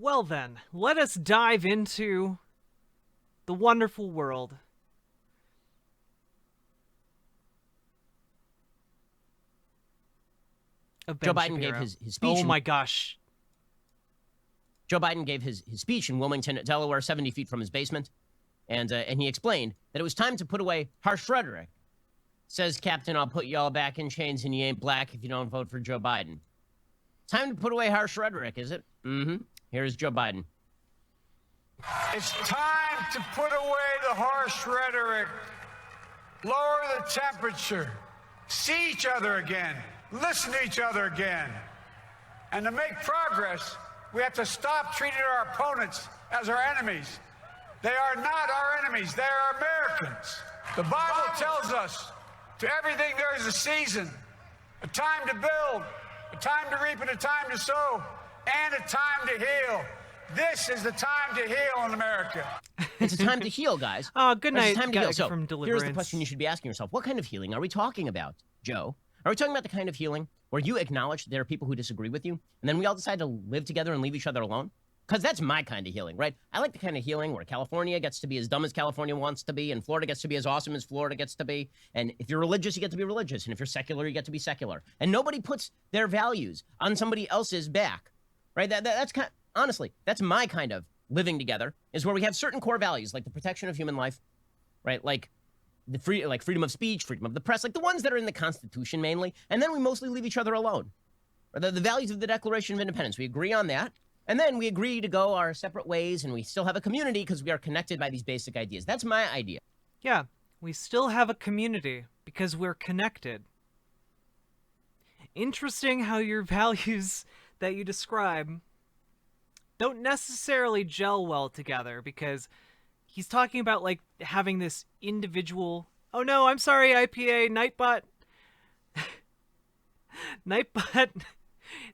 Well then, let us dive into the wonderful world of Joe Ben Biden gave Shapiro. his speech. Oh my gosh. Joe Biden gave his speech in Wilmington, Delaware, 70 feet from his basement. And he explained that it was time to put away harsh rhetoric. Says, Captain, I'll put you all back in chains and you ain't black if you don't vote for Joe Biden. Time to put away harsh rhetoric, is it? Mm-hmm. Here's Joe Biden. It's time to put away the harsh rhetoric, lower the temperature, see each other again, listen to each other again. And to make progress, we have to stop treating our opponents as our enemies. They are not our enemies, they are Americans. The Bible tells us to everything there is a season, a time to build, a time to reap and a time to sow, and a time to heal. This is the time to heal in America. It's a time to heal, guys. Oh, good night, It's a time to heal. So from here's Deliverance. the question you should be asking yourself. What kind of healing are we talking about, Joe? Are we talking about the kind of healing where you acknowledge there are people who disagree with you, and then we all decide to live together and leave each other alone? Because that's my kind of healing, right? I like the kind of healing where California gets to be as dumb as California wants to be, and Florida gets to be as awesome as Florida gets to be. And if you're religious, you get to be religious. And if you're secular, you get to be secular. And nobody puts their values on somebody else's back, right? That's kind of, honestly, that's my kind of living together, is where we have certain core values, like the protection of human life, right? Like freedom of speech, freedom of the press, like the ones that are in the Constitution mainly. And then we mostly leave each other alone. The values of the Declaration of Independence, we agree on that. And then we agree to go our separate ways, and we still have a community because we are connected by these basic ideas. That's my idea. Yeah, we still have a community because we're connected. Interesting how your values that you describe don't necessarily gel well together, because he's talking about, like, having this individual... Oh no, I'm sorry, IPA, Nightbot.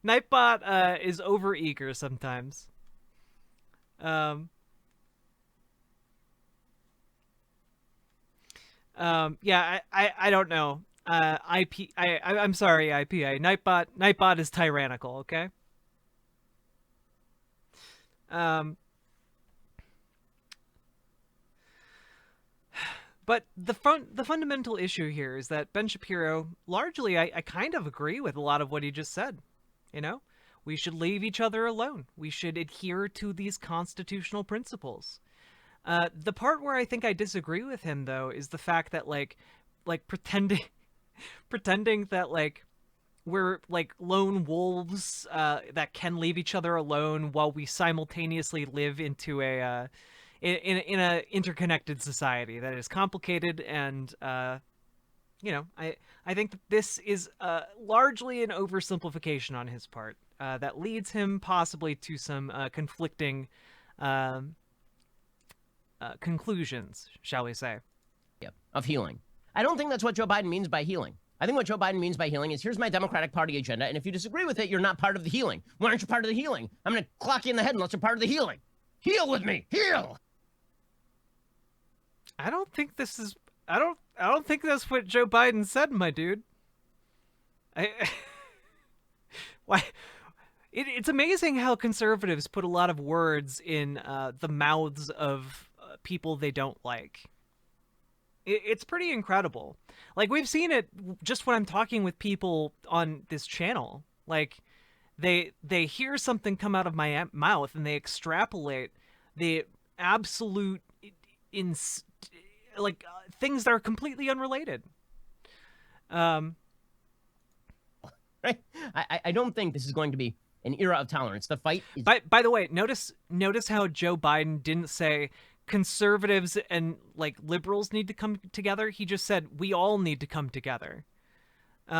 Nightbot is overeager sometimes. Yeah, I don't know. I'm sorry, IPA. Nightbot is tyrannical, okay? But the fundamental issue here is that Ben Shapiro, largely, I kind of agree with a lot of what he just said. You know, we should leave each other alone. We should adhere to these constitutional principles. The part where I think I disagree with him, though, is the fact that like pretending that like we're like lone wolves that can leave each other alone while we simultaneously live into a in a interconnected society that is complicated. And you know, I think that this is largely an oversimplification on his part that leads him possibly to some conflicting conclusions, shall we say. Yep, of healing. I don't think that's what Joe Biden means by healing. I think what Joe Biden means by healing is, here's my Democratic Party agenda, and if you disagree with it, you're not part of the healing. Why aren't you part of the healing? I'm going to clock you in the head unless you're part of the healing. Heal with me. Heal. I don't think this is... I don't think that's what Joe Biden said, my dude. Why? It's amazing how conservatives put a lot of words in the mouths of people they don't like. It's pretty incredible. Like, we've seen it just when I'm talking with people on this channel. Like, they hear something come out of my mouth and they extrapolate the absolute things that are completely unrelated. Right? I don't think this is going to be an era of tolerance. The fight is... By the way, notice how Joe Biden didn't say conservatives and like liberals need to come together. He just said we all need to come together. We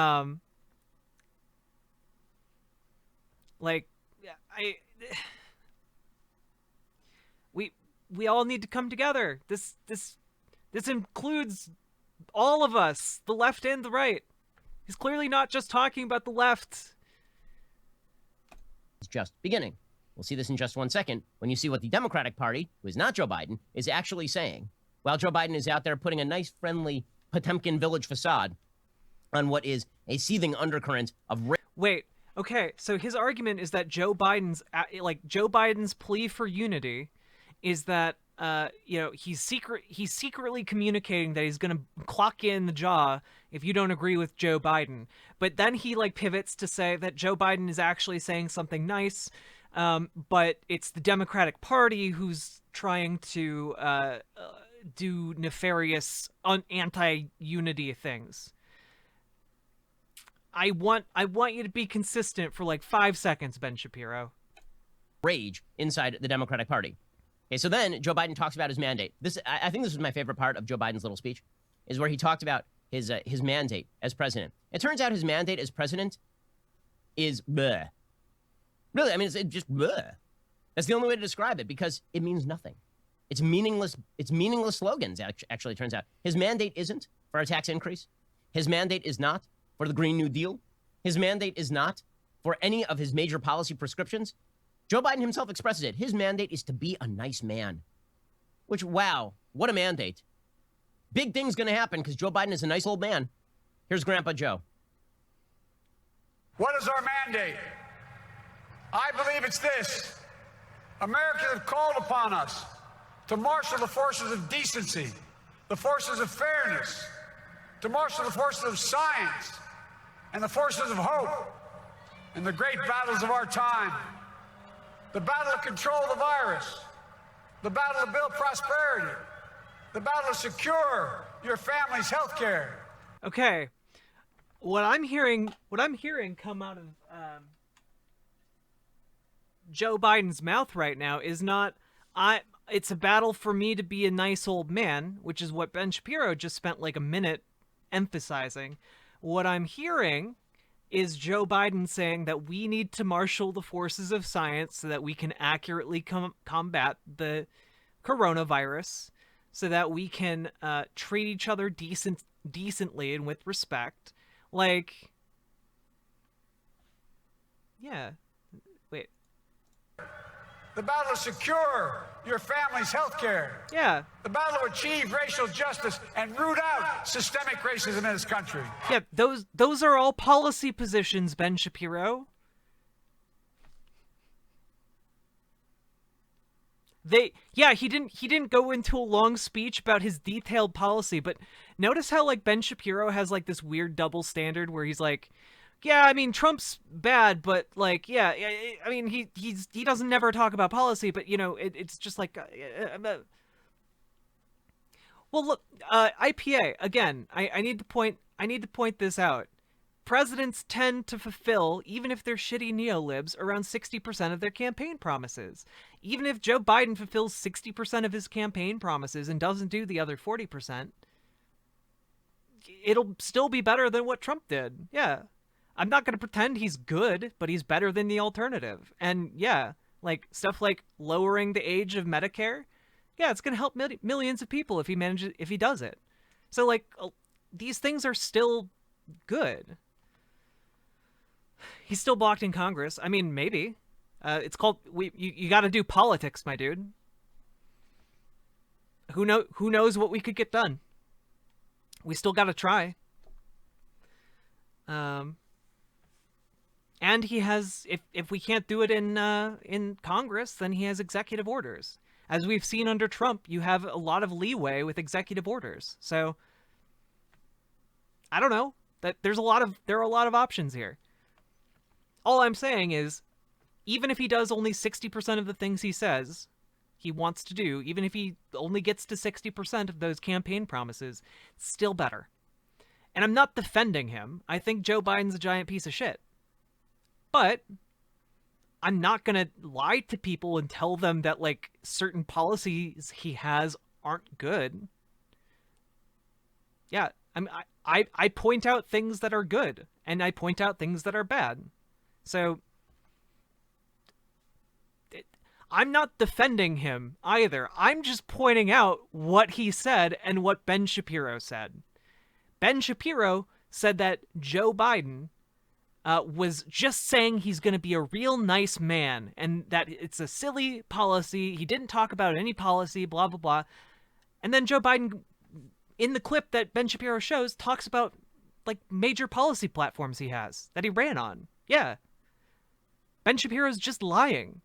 all need to come together. This includes all of us, the left and the right. He's clearly not just talking about the left. It's just beginning. We'll see this in just 1 second when you see what the Democratic Party, who is not Joe Biden, is actually saying. While Joe Biden is out there putting a nice, friendly Potemkin village facade on what is a seething undercurrent of... Wait, Okay, so his argument is that Joe Biden's plea for unity is that he's secretly communicating that he's going to clock you in the jaw if you don't agree with Joe Biden. But then he like pivots to say that Joe Biden is actually saying something nice, but it's the Democratic Party who's trying to do nefarious anti-unity things. I want you to be consistent for like 5 seconds, Ben Shapiro. Rage inside the Democratic Party. Okay, so then Joe Biden talks about his mandate. I think this was my favorite part of Joe Biden's little speech, is where he talked about his mandate as president. It turns out his mandate as president is bleh. Really, I mean, it's just bleh. That's the only way to describe it, because it means nothing. It's meaningless. It's meaningless slogans, actually, it turns out. His mandate isn't for a tax increase. His mandate is not for the Green New Deal. His mandate is not for any of his major policy prescriptions. Joe Biden himself expresses it. His mandate is to be a nice man. Which, wow, what a mandate. Big things going to happen because Joe Biden is a nice old man. Here's Grandpa Joe. What is our mandate? I believe it's this. Americans have called upon us to marshal the forces of decency, the forces of fairness, to marshal the forces of science and the forces of hope in the great battles of our time. The battle to control the virus, the battle to build prosperity, the battle to secure your family's health care. Okay, what I'm hearing come out of Joe Biden's mouth right now is not it's a battle for me to be a nice old man, which is what Ben Shapiro just spent like a minute emphasizing. What I'm hearing is Joe Biden saying that we need to marshal the forces of science so that we can accurately combat the coronavirus, so that we can treat each other decently and with respect. Like, yeah. Wait. The battle to secure your family's health care. Yeah. The battle to achieve racial justice and root out systemic racism in this country. Yeah, those are all policy positions, Ben Shapiro. He didn't go into a long speech about his detailed policy, but notice how like Ben Shapiro has like this weird double standard where he's like, yeah, I mean Trump's bad, but like, yeah, I mean he doesn't never talk about policy, but you know it's just like, well look, IPA again. I need to point this out. Presidents tend to fulfill, even if they're shitty neolibs, around 60% of their campaign promises. Even if Joe Biden fulfills 60% of his campaign promises and doesn't do the other 40%, it'll still be better than what Trump did. Yeah. I'm not going to pretend he's good, but he's better than the alternative. And yeah, like stuff like lowering the age of Medicare, yeah, it's going to help millions of people if he does it. So like these things are still good. He's still blocked in Congress. I mean, maybe. It's called you got to do politics, my dude. Who knows what we could get done? We still got to try. And he has, if we can't do it in Congress, then he has executive orders. As we've seen under Trump, you have a lot of leeway with executive orders. So I don't know. There are a lot of options here. All I'm saying is, even if he does only 60% of the things he says he wants to do, even if he only gets to 60% of those campaign promises, it's still better. And I'm not defending him. I think Joe Biden's a giant piece of shit. But I'm not going to lie to people and tell them that, like, certain policies he has aren't good. Yeah, I point out things that are good, and I point out things that are bad. So I'm not defending him either. I'm just pointing out what he said and what Ben Shapiro said. Ben Shapiro said that Joe Biden was just saying he's going to be a real nice man and that it's a silly policy. He didn't talk about any policy, blah, blah, blah. And then Joe Biden, in the clip that Ben Shapiro shows, talks about like major policy platforms he has that he ran on. Yeah. Ben Shapiro's just lying.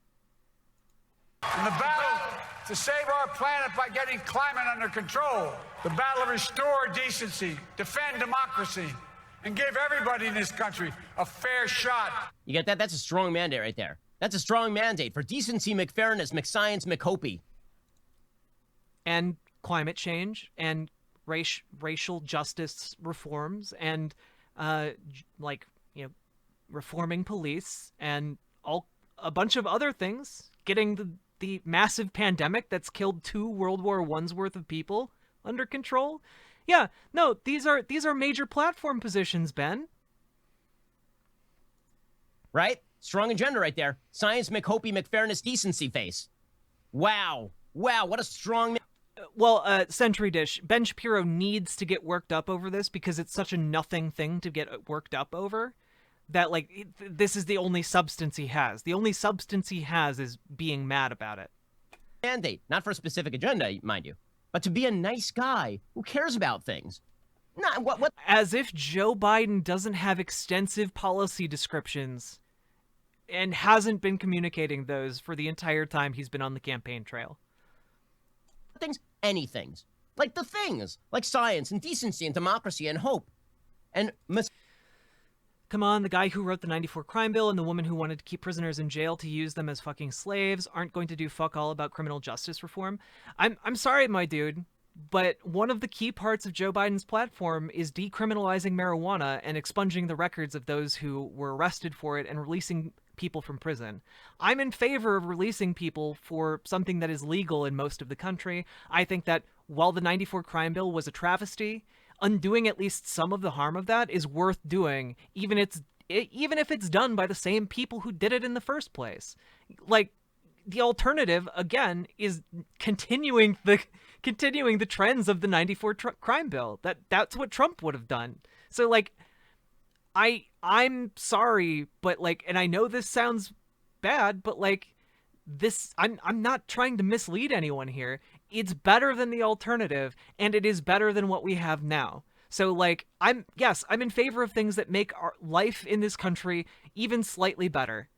In the battle to save our planet by getting climate under control, the battle to restore decency, defend democracy, and give everybody in this country a fair shot. You get that? That's a strong mandate right there. That's a strong mandate for decency, McFairness, McScience, McHopey. And climate change and racial justice reforms and reforming police and a bunch of other things, getting the massive pandemic that's killed 2 World War I's worth of people under control. Yeah, no, these are major platform positions, Ben. Right? Strong agenda right there. Science, McHopey, McFairness, decency face. Wow. Wow, what a strong... Century Dish, Ben Shapiro needs to get worked up over this because it's such a nothing thing to get worked up over that, this is the only substance he has. The only substance he has is being mad about it. Mandate, not for a specific agenda, mind you, but to be a nice guy who cares about things. Not what? As if Joe Biden doesn't have extensive policy descriptions and hasn't been communicating those for the entire time he's been on the campaign trail. Things, anythings. Like the things, like science and decency and democracy and hope. And come on, the guy who wrote the 94 crime bill and the woman who wanted to keep prisoners in jail to use them as fucking slaves aren't going to do fuck all about criminal justice reform. I'm sorry, my dude, but one of the key parts of Joe Biden's platform is decriminalizing marijuana and expunging the records of those who were arrested for it and releasing people from prison. I'm in favor of releasing people for something that is legal in most of the country. I think that while the 94 crime bill was a travesty, undoing at least some of the harm of that is worth doing, even if it's done by the same people who did it in the first place. The alternative, again, is continuing the trends of the 94 crime bill. That's what Trump would have done. So, I'm sorry, but and I know this sounds bad, but this, I'm not trying to mislead anyone here. It's better than the alternative, and it is better than what we have now. So, I'm in favor of things that make our life in this country even slightly better.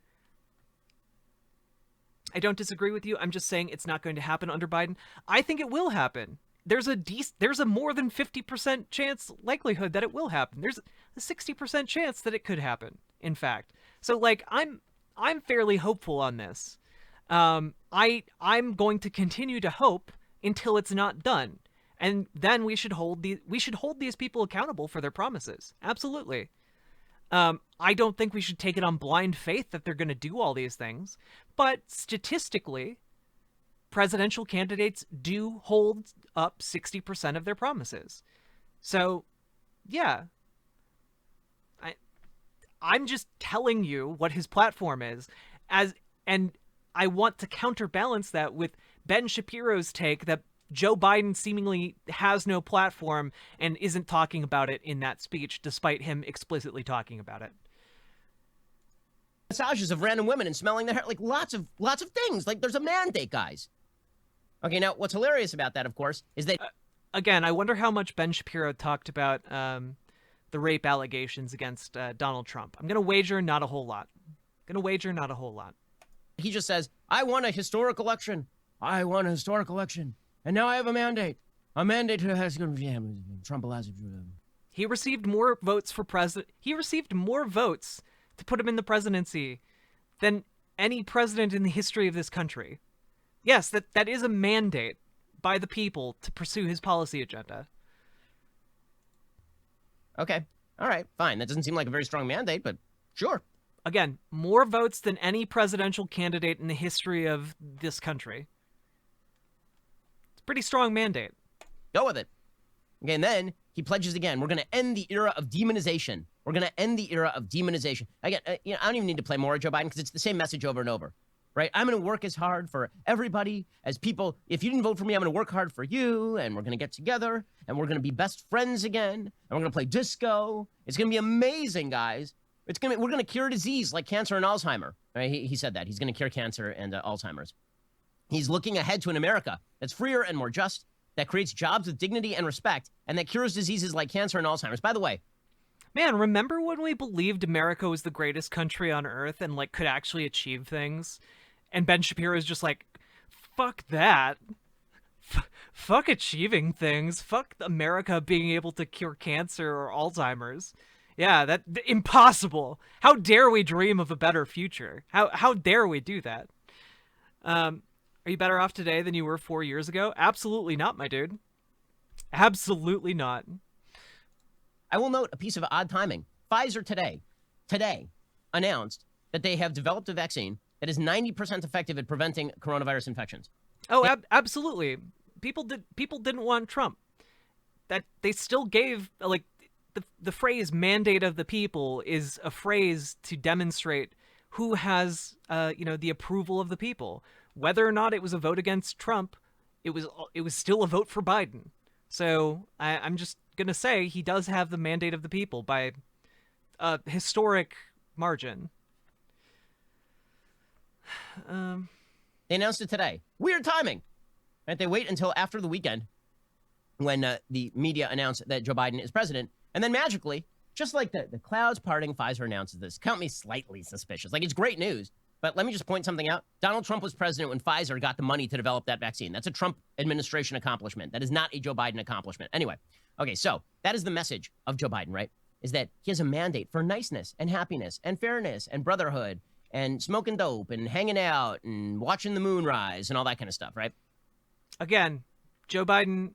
I don't disagree with you. I'm just saying it's not going to happen under Biden. I think it will happen. There's a more than 50% likelihood that it will happen. There's a 60% chance that it could happen, in fact. So, I'm fairly hopeful on this. I'm going to continue to hope until it's not done. And then we should hold these people accountable for their promises. Absolutely. I don't think we should take it on blind faith that they're going to do all these things, but statistically, presidential candidates do hold up 60% of their promises. So, yeah. I'm just telling you what his platform is, and I want to counterbalance that with Ben Shapiro's take that Joe Biden seemingly has no platform and isn't talking about it in that speech, despite him explicitly talking about it. Massages of random women and smelling their hair, lots of things. There's a mandate, guys. Okay, now what's hilarious about that, of course, is that again, I wonder how much Ben Shapiro talked about the rape allegations against Donald Trump. I'm gonna wager not a whole lot. He just says, "I won a historic election. I won a historic election, and now I have a mandate. A mandate to has Trump allows it." He received more votes for president. He received more votes to put him in the presidency than any president in the history of this country. Yes, that is a mandate by the people to pursue his policy agenda. Okay. All right. Fine. That doesn't seem like a very strong mandate, but sure. Again, more votes than any presidential candidate in the history of this country. It's a pretty strong mandate. Go with it. Okay, and then he pledges again, we're going to end the era of demonization. We're going to end the era of demonization. Again, I don't even need to play more of Joe Biden because it's the same message over and over. Right? I'm going to work as hard for everybody as people. If you didn't vote for me, I'm going to work hard for you, and we're going to get together, and we're going to be best friends again, and we're going to play disco. It's going to be amazing, guys. We're going to cure disease like cancer and Alzheimer. Right? He said that. He's going to cure cancer and Alzheimer's. He's looking ahead to an America that's freer and more just, that creates jobs with dignity and respect, and that cures diseases like cancer and Alzheimer's. By the way, Man, remember when we believed America was the greatest country on earth and like could actually achieve things? And Ben Shapiro is just like, fuck that. Fuck achieving things. Fuck America being able to cure cancer or Alzheimer's. Yeah, that impossible. How dare we dream of a better future? How dare we do that? Are you better off today than you were 4 years ago? Absolutely not, my dude. Absolutely not. I will note a piece of odd timing. Pfizer today announced that they have developed a vaccine that is 90% effective at preventing coronavirus infections. Oh, absolutely. People didn't want Trump. That they still gave like the phrase "mandate of the people" is a phrase to demonstrate who has the approval of the people. Whether or not it was a vote against Trump, it was still a vote for Biden. So I'm just gonna say he does have the mandate of the people by a historic margin. They announced it today. Weird timing. Right? They wait until after the weekend when the media announced that Joe Biden is president, and then magically, just like the clouds parting, Pfizer announces this. Count me slightly suspicious. Like, it's great news, but let me just point something out. Donald Trump was president when Pfizer got the money to develop that vaccine. That's a Trump administration accomplishment. That is not a Joe Biden accomplishment. Anyway, okay, so that is the message of Joe Biden, right? Is that he has a mandate for niceness and happiness and fairness and brotherhood and smoking dope and hanging out and watching the moon rise and all that kind of stuff, right? Again, Joe Biden,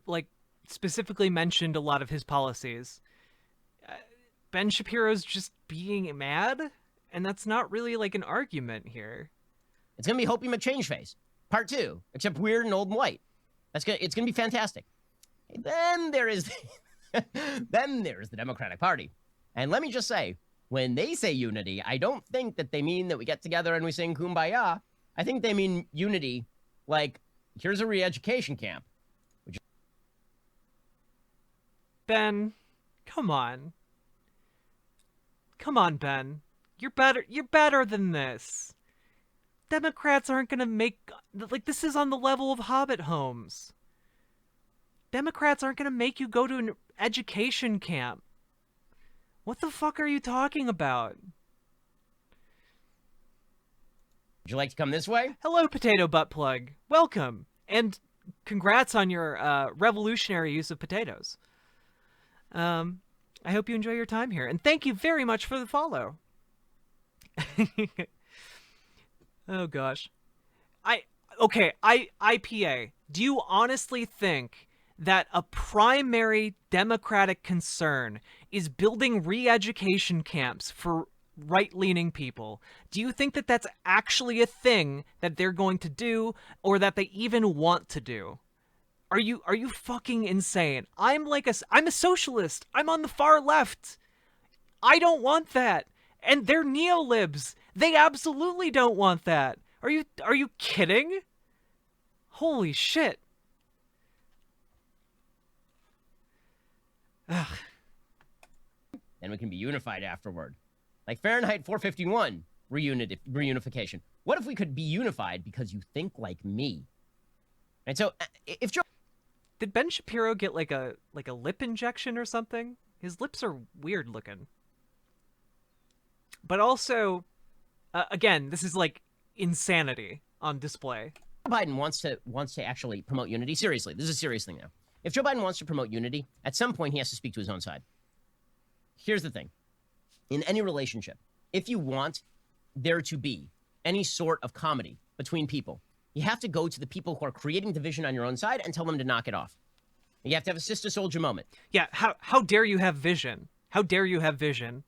like, specifically mentioned a lot of his policies. Ben Shapiro's just being mad, and that's not really like an argument here. It's gonna be Hopi McChange Face, part 2, except weird and old and white. It's gonna be fantastic. Then there is, then there's the Democratic Party, and let me just say, when they say unity, I don't think that they mean that we get together and we sing Kumbaya. I think they mean unity, like, here's a re-education camp. Ben, come on. Come on, Ben. You're better than this. Democrats aren't gonna make, like, this is on the level of Hobbit homes. Democrats aren't gonna make you go to an education camp. What the fuck are you talking about? Would you like to come this way? Hello, potato butt plug. Welcome. And congrats on your revolutionary use of potatoes. I hope you enjoy your time here. And thank you very much for the follow. Oh, gosh. IPA. Do you honestly think that a primary Democratic concern is building re-education camps for right-leaning people? Do you think that that's actually a thing that they're going to do, or that they even want to do? Are you fucking insane? I'm a socialist. I'm on the far left. I don't want that. And they're neolibs. They absolutely don't want that. Are you kidding? Holy shit. Ugh. Then we can be unified afterward. Like Fahrenheit 451, reunification. What if we could be unified because you think like me? And so, if Joe... Did Ben Shapiro get like a lip injection or something? His lips are weird looking. But also, again, this is like insanity on display. Joe Biden wants to actually promote unity. Seriously, this is a serious thing now. If Joe Biden wants to promote unity, at some point he has to speak to his own side. Here's the thing. In any relationship, if you want there to be any sort of comedy between people, you have to go to the people who are creating division on your own side and tell them to knock it off. You have to have a sister soldier moment. Yeah, how dare you have vision? How dare you have vision?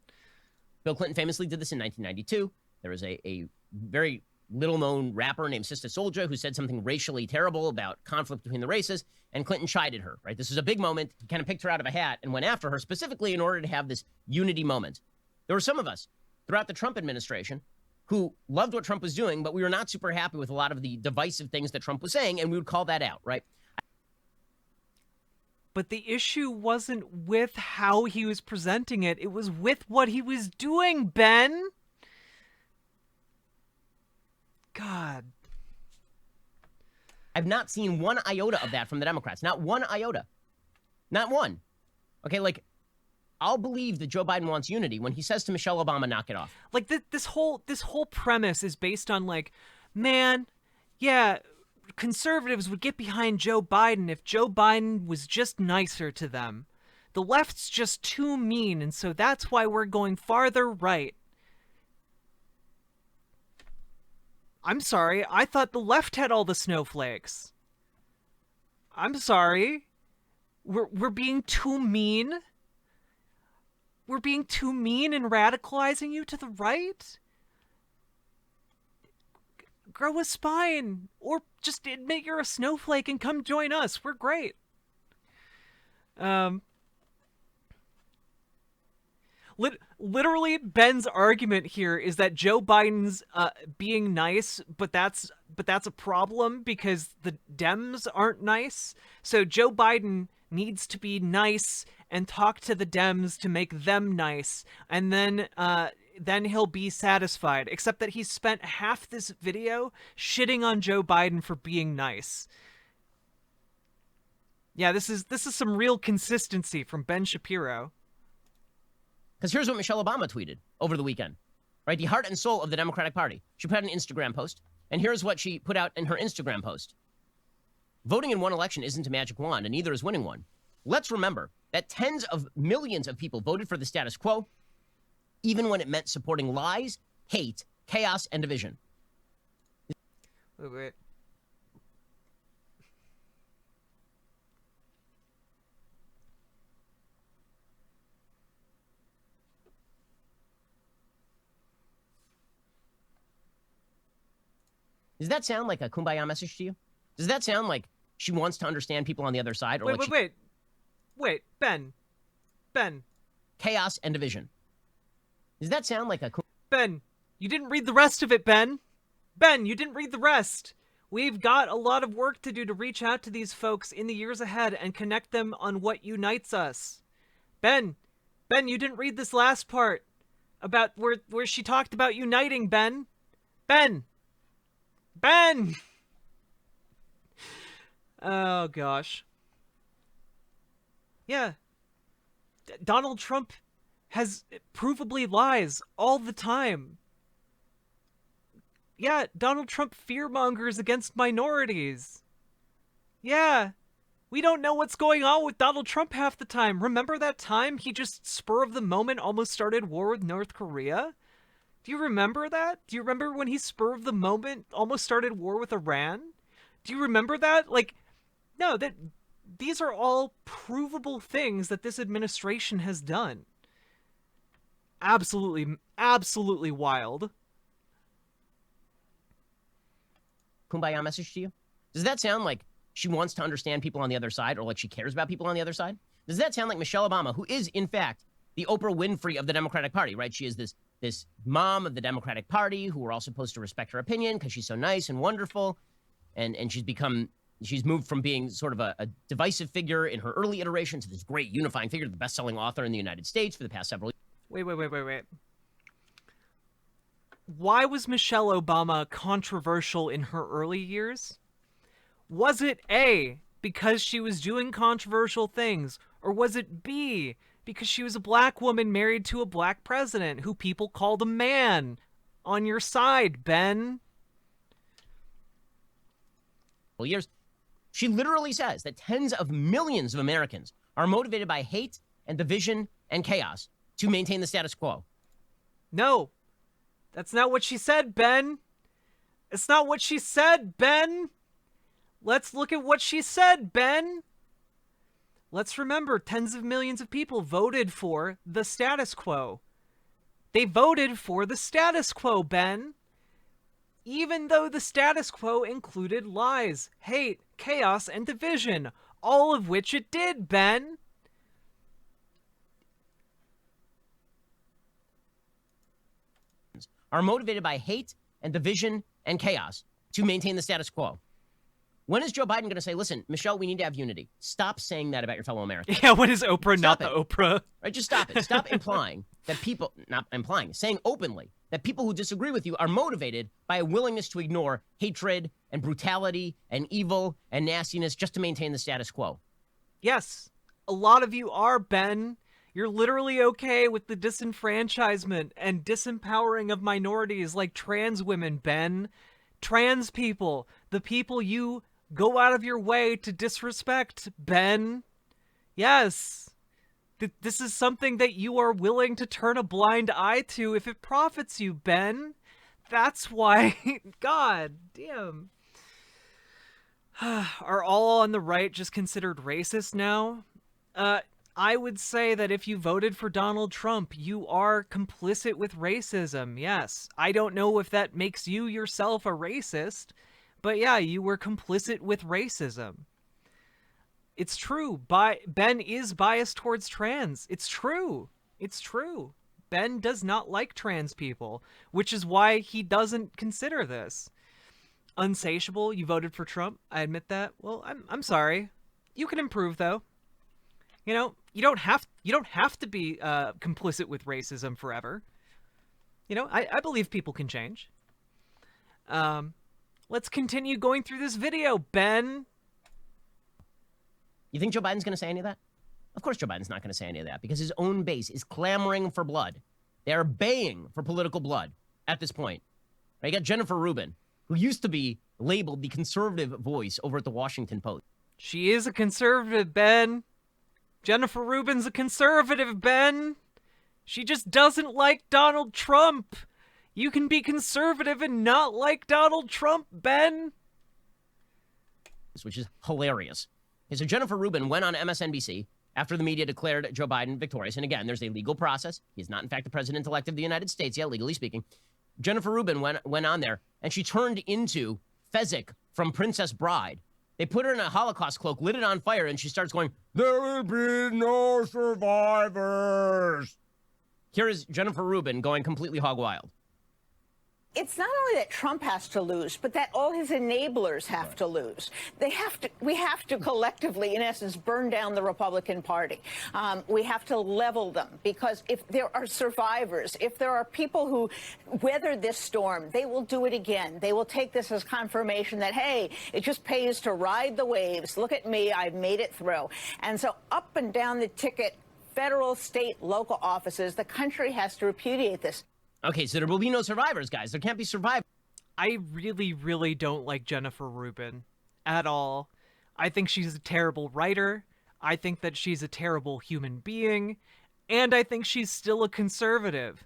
Bill Clinton famously did this in 1992. There was a very little-known rapper named Sister Souljah who said something racially terrible about conflict between the races, and Clinton chided her, right? This was a big moment. He kind of picked her out of a hat and went after her specifically in order to have this unity moment. There were some of us throughout the Trump administration who loved what Trump was doing, but we were not super happy with a lot of the divisive things that Trump was saying, and we would call that out, right? But the issue wasn't with how he was presenting it. It was with what he was doing, Ben. God. I've not seen one iota of that from the Democrats. Not one iota. Not one. Okay, like, I'll believe that Joe Biden wants unity when he says to Michelle Obama, knock it off. Like this whole premise is based on like, man, yeah, conservatives would get behind Joe Biden if Joe Biden was just nicer to them. The left's just too mean, and so that's why we're going farther right. I'm sorry, I thought the left had all the snowflakes. I'm sorry. We're being too mean? We're being too mean and radicalizing you to the right? Grow a spine, or just admit you're a snowflake and come join us. We're great. Literally, Ben's argument here is that Joe Biden's being nice, but that's a problem because the Dems aren't nice. So Joe Biden needs to be nice and talk to the Dems to make them nice, and then he'll be satisfied. Except that he spent half this video shitting on Joe Biden for being nice. Yeah, this is some real consistency from Ben Shapiro. Because here's what Michelle Obama tweeted over the weekend, right? The heart and soul of the Democratic Party. She put out an Instagram post, and here's what she put out in her Instagram post. Voting in one election isn't a magic wand, and neither is winning one. Let's remember that tens of millions of people voted for the status quo, even when it meant supporting lies, hate, chaos, and division. Wait. Does that sound like a kumbaya message to you? Does that sound like she wants to understand people on the other side? Or Wait, Ben. Chaos and division. Does that sound like a... Ben, you didn't read the rest of it, Ben. Ben, you didn't read the rest. We've got a lot of work to do to reach out to these folks in the years ahead and connect them on what unites us. Ben, you didn't read this last part about where she talked about uniting, Ben. Oh, gosh. Yeah. Donald Trump has provably lies all the time. Yeah, Donald Trump fearmongers against minorities. Yeah. We don't know what's going on with Donald Trump half the time. Remember that time he just spur of the moment almost started war with North Korea? Do you remember that? Do you remember when he spur of the moment almost started war with Iran? Do you remember that? Like, no, these are all provable things that this administration has done. Absolutely wild. Kumbaya message to you? Does that sound like she wants to understand people on the other side, or like she cares about people on the other side? Does that sound like Michelle Obama, who is, in fact, the Oprah Winfrey of the Democratic Party, right? She is this mom of the Democratic Party who we're all supposed to respect her opinion because she's so nice and wonderful. And she's moved from being sort of a divisive figure in her early iteration to this great unifying figure, the best-selling author in the United States for the past several years. Wait. Why was Michelle Obama controversial in her early years? Was it A, because she was doing controversial things, or was it B, because she was a black woman married to a black president who people called a man? On your side, Ben. Years. She literally says that tens of millions of Americans are motivated by hate and division and chaos to maintain the status quo. No, that's not what she said, Ben. It's not what she said, Ben. Let's look at what she said, Ben. Let's remember, tens of millions of people voted for the status quo. They voted for the status quo, Ben. Even though the status quo included lies, hate, chaos, and division, all of which it did, Ben. Are motivated by hate and division and chaos to maintain the status quo. When is Joe Biden going to say, listen, Michelle, we need to have unity? Stop saying that about your fellow Americans. Yeah, when is Oprah Stop not it. the Oprah? Right, just stop it. Stop implying that people, not implying, saying openly that people who disagree with you are motivated by a willingness to ignore hatred and brutality and evil and nastiness just to maintain the status quo. Yes, a lot of you are, Ben. You're literally okay with the disenfranchisement and disempowering of minorities like trans women, Ben. Trans people, the people you go out of your way to disrespect, Ben. Yes. This is something that you are willing to turn a blind eye to if it profits you, Ben. That's why. God damn. Are all on the right just considered racist now? I would say that if you voted for Donald Trump, you are complicit with racism. Yes. I don't know if that makes you yourself a racist, but yeah, you were complicit with racism. It's true. Ben is biased towards trans. It's true. It's true. Ben does not like trans people, which is why he doesn't consider this. Unsatiable, you voted for Trump. I admit that. Well, I'm sorry. You can improve though. You know, you don't have to be complicit with racism forever. You know, I believe people can change. Let's continue going through this video, Ben. You think Joe Biden's going to say any of that? Of course Joe Biden's not going to say any of that because his own base is clamoring for blood. They are baying for political blood at this point. Right? You got Jennifer Rubin, who used to be labeled the conservative voice over at the Washington Post. She is a conservative, Ben. Jennifer Rubin's a conservative, Ben. She just doesn't like Donald Trump. You can be conservative and not like Donald Trump, Ben. Which is hilarious. Okay, so Jennifer Rubin went on MSNBC after the media declared Joe Biden victorious. And again, there's a legal process. He is not, in fact, the president-elect of the United States yet, legally speaking. Jennifer Rubin went on there, and she turned into Fezzik from Princess Bride. They put her in a Holocaust cloak, lit it on fire, and she starts going, "There will be no survivors." Here is Jennifer Rubin going completely hog wild. It's not only that Trump has to lose, but that all his enablers have to lose. We have to collectively, in essence, burn down the Republican Party. We have to level them because if there are survivors, if there are people who weather this storm, they will do it again. They will take this as confirmation that, hey, it just pays to ride the waves. Look at me, I've made it through. And so up and down the ticket, federal, state, local offices, the country has to repudiate this. Okay, so there will be no survivors, guys. There can't be survivors. I really, really don't like Jennifer Rubin at all. I think she's a terrible writer. I think that she's a terrible human being. And I think she's still a conservative.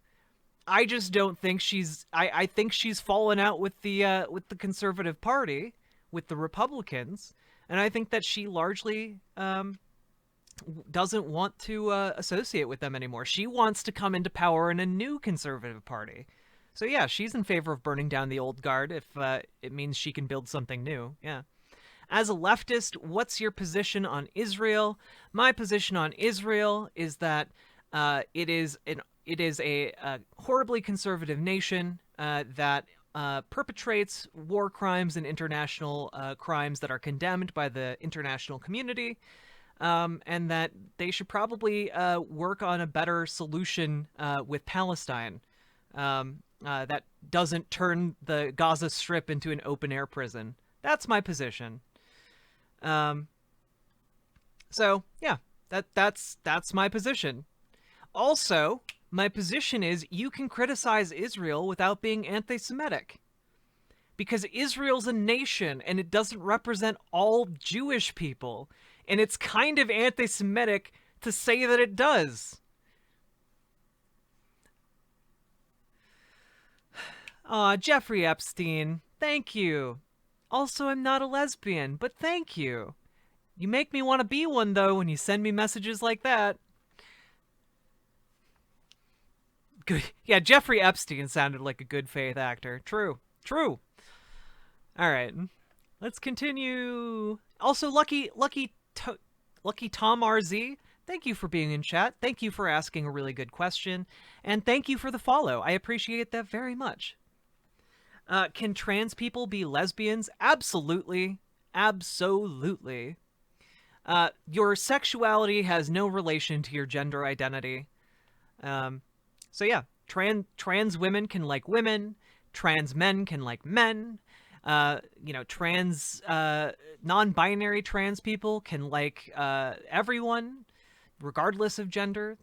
I just don't think she's... I think she's fallen out with the Conservative Party, with the Republicans. And I think that she largely... doesn't want to associate with them anymore. She wants to come into power in a new conservative party. So yeah, she's in favor of burning down the old guard if it means she can build something new. Yeah. As a leftist, what's your position on Israel? My position on Israel is that it is a horribly conservative nation that perpetrates war crimes and international crimes that are condemned by the international community. And that they should probably work on a better solution with Palestine that doesn't turn the Gaza Strip into an open-air prison. That's my position. So, yeah, that's my position. Also, my position is you can criticize Israel without being anti-Semitic. Because Israel's a nation, and it doesn't represent all Jewish people. And it's kind of anti-Semitic to say that it does. Aw, Jeffrey Epstein, thank you. Also, I'm not a lesbian, but thank you. You make me want to be one, though, when you send me messages like that. Good. Yeah, Jeffrey Epstein sounded like a good faith actor. True. True. All right. Let's continue. Also, Lucky Tom RZ, thank you for being in chat. Thank you for asking a really good question. And thank you for the follow. I appreciate that very much. Can trans people be lesbians? Absolutely. Absolutely. Your sexuality has no relation to your gender identity. So yeah, trans women can like women. Trans men can like men. Trans non-binary trans people can like everyone. regardless of gender.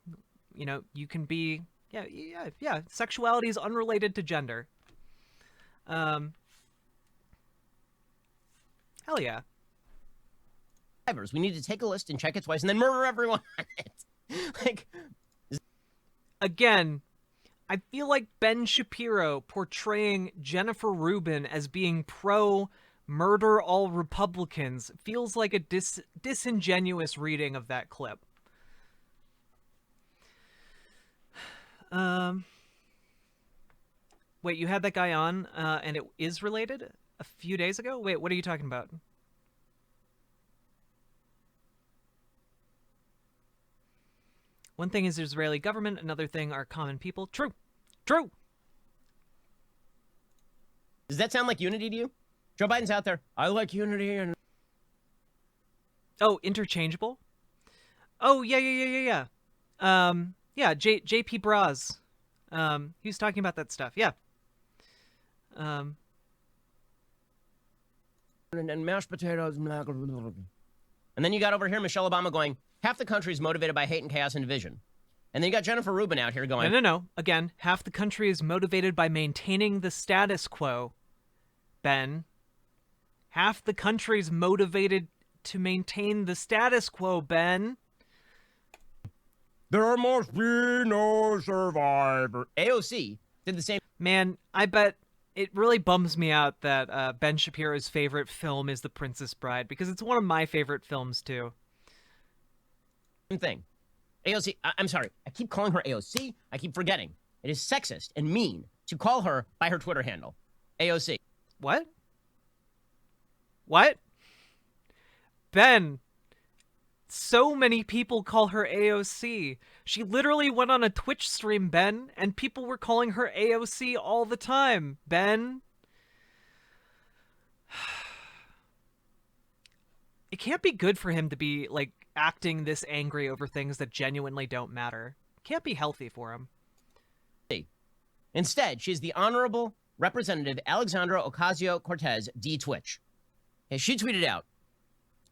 You know, you can be, yeah. Sexuality is unrelated to gender. Hell yeah. We need to take a list and check it twice and then murder everyone on it. Like, again, I feel like Ben Shapiro portraying Jennifer Rubin as being pro murder all Republicans feels like a disingenuous reading of that clip. Wait, you had that guy on, and it is related a few days ago? Wait, what are you talking about? One thing is the Israeli government, another thing are common people. True. True. does that sound like unity to you? Joe Biden's out there. I like unity and... Oh, interchangeable? Oh, yeah. Yeah, JP Braz. He was talking about that stuff. Yeah. and mashed potatoes. And then you got over here Michelle Obama going, half the country is motivated by hate and chaos and division. And then you got Jennifer Rubin out here going... No. Again, half the country is motivated by maintaining the status quo, Ben. Half the country is motivated to maintain the status quo, Ben. There must be no survivor. AOC did the same... Man, I bet it really bums me out that Ben Shapiro's favorite film is The Princess Bride, because it's one of my favorite films, too. Same thing. AOC, I'm sorry. I keep calling her AOC. I keep forgetting. It is sexist and mean to call her by her Twitter handle. AOC. What? What? Ben, so many people call her AOC. She literally went on a Twitch stream, Ben, and people were calling her AOC all the time, Ben. It can't be good for him to be, like, acting this angry over things that genuinely don't matter. Can't be healthy for him. Instead, she's the Honorable Representative Alexandra Ocasio-Cortez, D-Twitch. Okay, she tweeted out,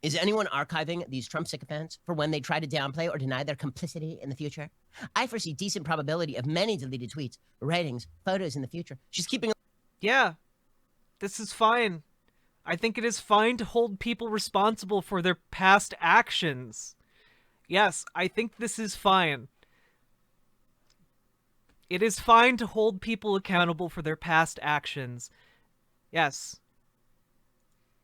is anyone archiving these Trump sycophants for when they try to downplay or deny their complicity in the future? I foresee decent probability of many deleted tweets, writings, photos in the future. She's keeping... Yeah, this is fine. I think it is fine to hold people responsible for their past actions. Yes, I think this is fine. It is fine to hold people accountable for their past actions. Yes.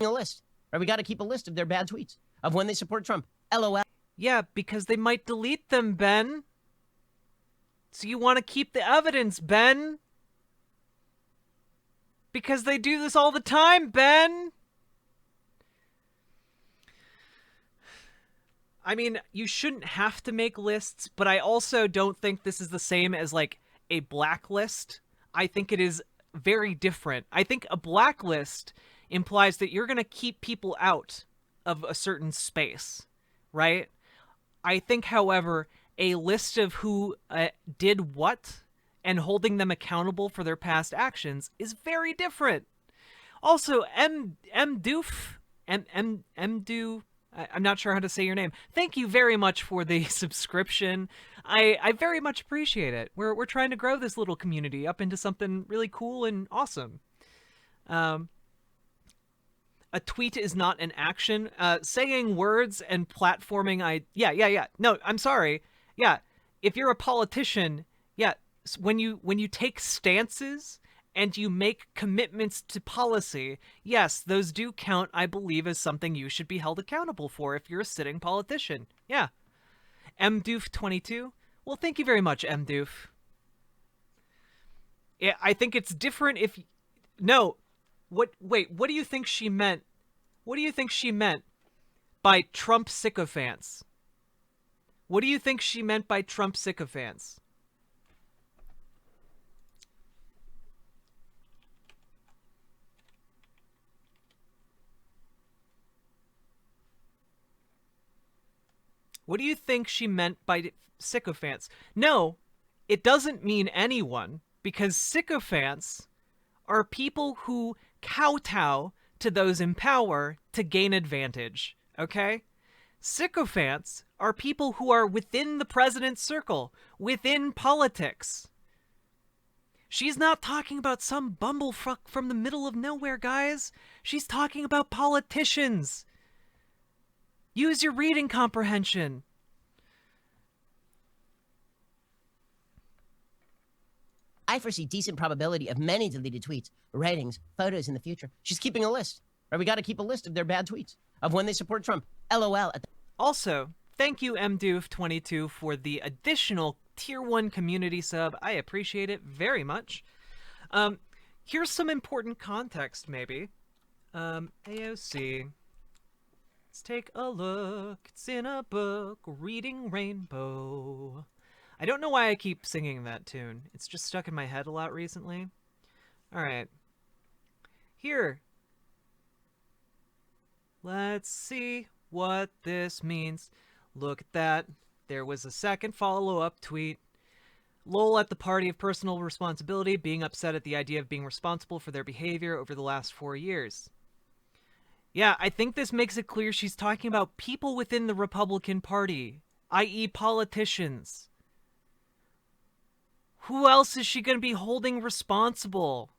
A list. Right? We got to keep a list of their bad tweets, of when they support Trump. LOL. Yeah, because they might delete them, Ben. So you want to keep the evidence, Ben? Because they do this all the time, Ben! I mean, you shouldn't have to make lists, but I also don't think this is the same as, like, a blacklist. I think it is very different. I think a blacklist implies that you're going to keep people out of a certain space, right? I think, however, a list of who did what and holding them accountable for their past actions is very different. Also, Mdoof, I'm not sure how to say your name. Thank you very much for the subscription. I very much appreciate it. We're trying to grow this little community up into something really cool and awesome. A tweet is not an action. Saying words and platforming, yeah. No, I'm sorry. Yeah, if you're a politician, yeah, when you take stances and you make commitments to policy, yes, those do count, I believe, as something you should be held accountable for if you're a sitting politician. Yeah. Mdoof22. Well, thank you very much, Mdoof. Yeah, I think it's different if... No. Wait, what do you think she meant? What do you think she meant by Trump sycophants? What do you think she meant by Trump sycophants? What do you think she meant by sycophants? No, it doesn't mean anyone, because sycophants are people who kowtow to those in power to gain advantage, okay? Sycophants are people who are within the president's circle, within politics. She's not talking about some bumblefuck from the middle of nowhere, guys. She's talking about politicians. Use your reading comprehension. I foresee decent probability of many deleted tweets, writings, photos in the future. She's keeping a list. Right? We got to keep a list of their bad tweets, of when they support Trump. LOL. Also, thank you, mdoof22, for the additional Tier 1 community sub. I appreciate it very much. Here's some important context, maybe. AOC. Let's take a look. It's in a book, Reading Rainbow. I don't know why I keep singing that tune. It's just stuck in my head a lot recently. Alright. Here. Let's see what this means. Look at that. There was a second follow-up tweet. Lol at the party of personal responsibility, being upset at the idea of being responsible for their behavior over the last 4 years. Yeah, I think this makes it clear she's talking about people within the Republican Party, i.e. politicians. Who else is she going to be holding responsible?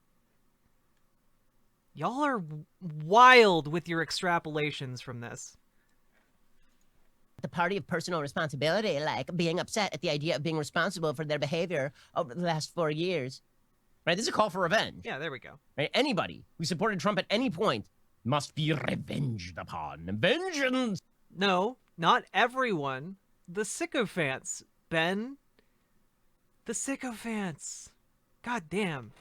Y'all are wild with your extrapolations from this. The party of personal responsibility, like being upset at the idea of being responsible for their behavior over the last 4 years. Right? This is a call for revenge. Yeah, there we go. Right? Anybody who supported Trump at any point must be revenged upon. Vengeance! No, not everyone. The sycophants, Ben. The sycophants. God damn.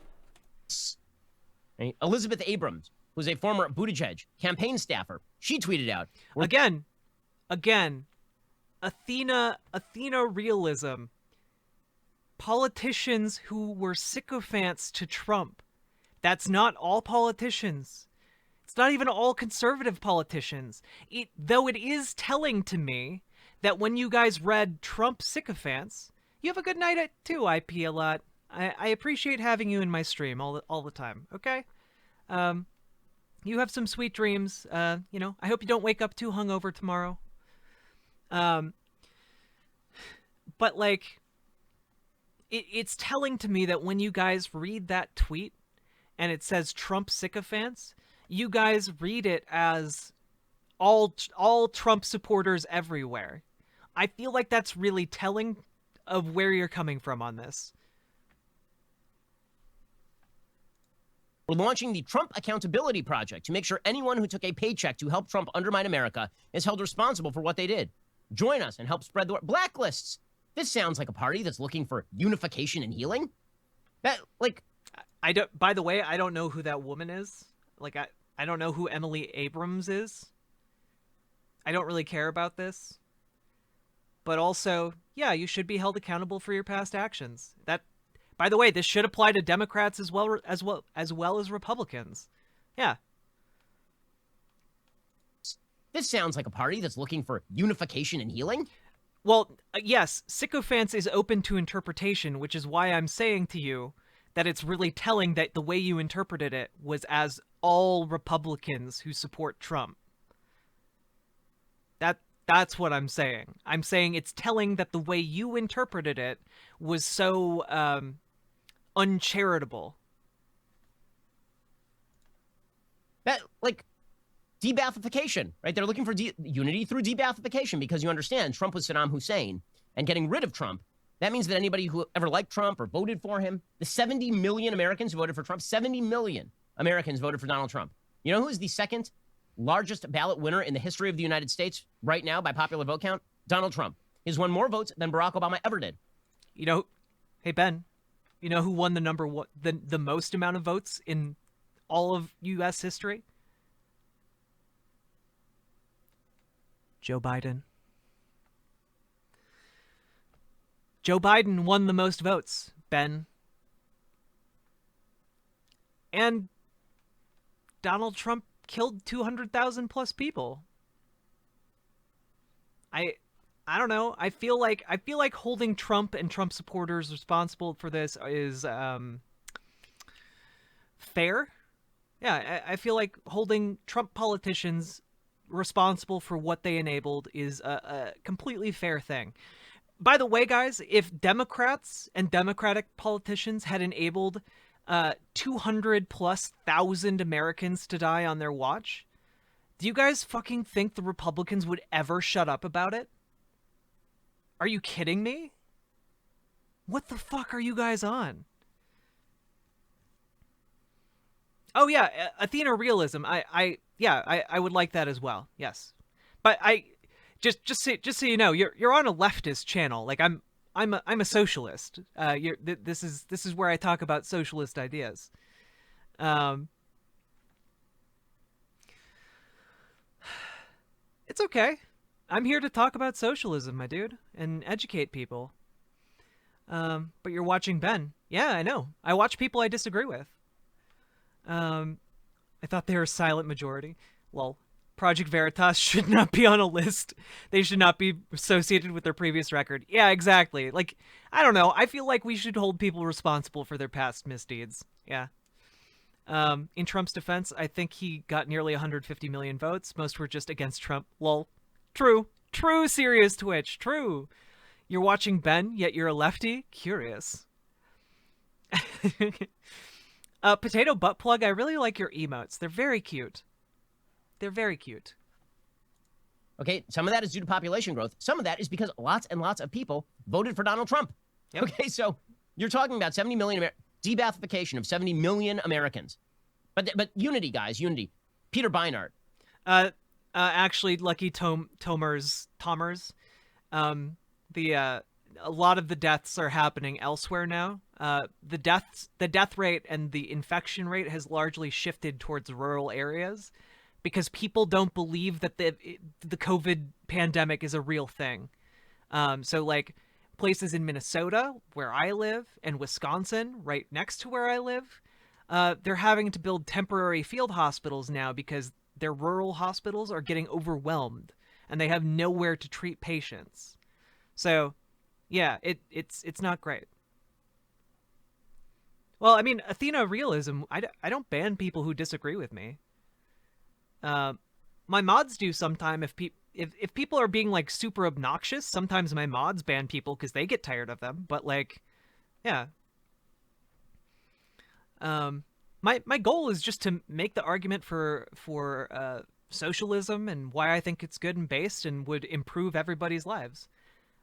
Right? Elizabeth Abrams, who's a former Buttigieg campaign staffer, she tweeted out. Again, Athena realism. Politicians who were sycophants to Trump. That's not all politicians. It's not even all conservative politicians. Though it is telling to me that when you guys read Trump sycophants, you have a good night at too, IP a lot. I appreciate having you in my stream all the time, okay? You have some sweet dreams. I hope you don't wake up too hungover tomorrow. But like, it's telling to me that when you guys read that tweet and it says Trump sycophants, you guys read it as all Trump supporters everywhere. I feel like that's really telling of where you're coming from on this. We're launching the Trump Accountability Project to make sure anyone who took a paycheck to help Trump undermine America is held responsible for what they did. Join us and help spread the word. Blacklists. This sounds like a party that's looking for unification and healing. By the way, I don't know who that woman is. Like, I don't know who Emily Abrams is. I don't really care about this. But also, yeah, you should be held accountable for your past actions. By the way, this should apply to Democrats as well as Republicans. Yeah. This sounds like a party that's looking for unification and healing. Well, yes, sycophants is open to interpretation, which is why I'm saying to you that it's really telling that the way you interpreted it was as all Republicans who support Trump. That's what I'm saying. I'm saying it's telling that the way you interpreted it was so uncharitable. De-Baathification, right? They're looking for unity through de-Baathification because you understand Trump was Saddam Hussein, and getting rid of Trump, that means that anybody who ever liked Trump or voted for him, the 70 million Americans who voted for Trump, 70 million Americans voted for Donald Trump. You know who is the second largest ballot winner in the history of the United States right now by popular vote count? Donald Trump. He's won more votes than Barack Obama ever did. Hey Ben, you know who won the most amount of votes in all of U.S. history? Joe Biden. Joe Biden won the most votes, Ben. And Donald Trump killed 200,000 plus people. I don't know. I feel like holding Trump and Trump supporters responsible for this is fair. Yeah, I feel like holding Trump politicians responsible for what they enabled is a completely fair thing. By the way, guys, if Democrats and Democratic politicians had enabled 200,000+ Americans to die on their watch, do you guys fucking think the Republicans would ever shut up about it? Are you kidding me? What the fuck are you guys on? Oh yeah, Athena realism. I would like that as well. Yes, but just so you know, you're on a leftist channel. Like I'm a socialist. This is where I talk about socialist ideas. It's okay. I'm here to talk about socialism, my dude, and educate people. But you're watching Ben. Yeah, I know. I watch people I disagree with. I thought they were a silent majority. Well, Project Veritas should not be on a list. They should not be associated with their previous record. Yeah, exactly. Like, I don't know. I feel like we should hold people responsible for their past misdeeds. Yeah. In Trump's defense, I think he got nearly 150 million votes. Most were just against Trump. Lol. True. True, serious Twitch. True. You're watching Ben, yet you're a lefty? Curious. Potato butt plug, I really like your emotes. They're very cute. They're very cute. Okay, some of that is due to population growth. Some of that is because lots and lots of people voted for Donald Trump. Yep. Okay, so you're talking about 70 million, debathification of 70 million Americans. But unity, guys, unity. Peter Beinart. Actually, Lucky Tomers, a lot of the deaths are happening elsewhere now. The death rate and the infection rate has largely shifted towards rural areas because people don't believe that the COVID pandemic is a real thing. So like places in Minnesota, where I live, and Wisconsin, right next to where I live, they're having to build temporary field hospitals now because their rural hospitals are getting overwhelmed and they have nowhere to treat patients. So yeah, it's not great. Well, I mean, Athena realism, I don't ban people who disagree with me. My mods do sometime if people are being like super obnoxious, sometimes my mods ban people because they get tired of them. But like, yeah. My goal is just to make the argument for socialism and why I think it's good and based and would improve everybody's lives.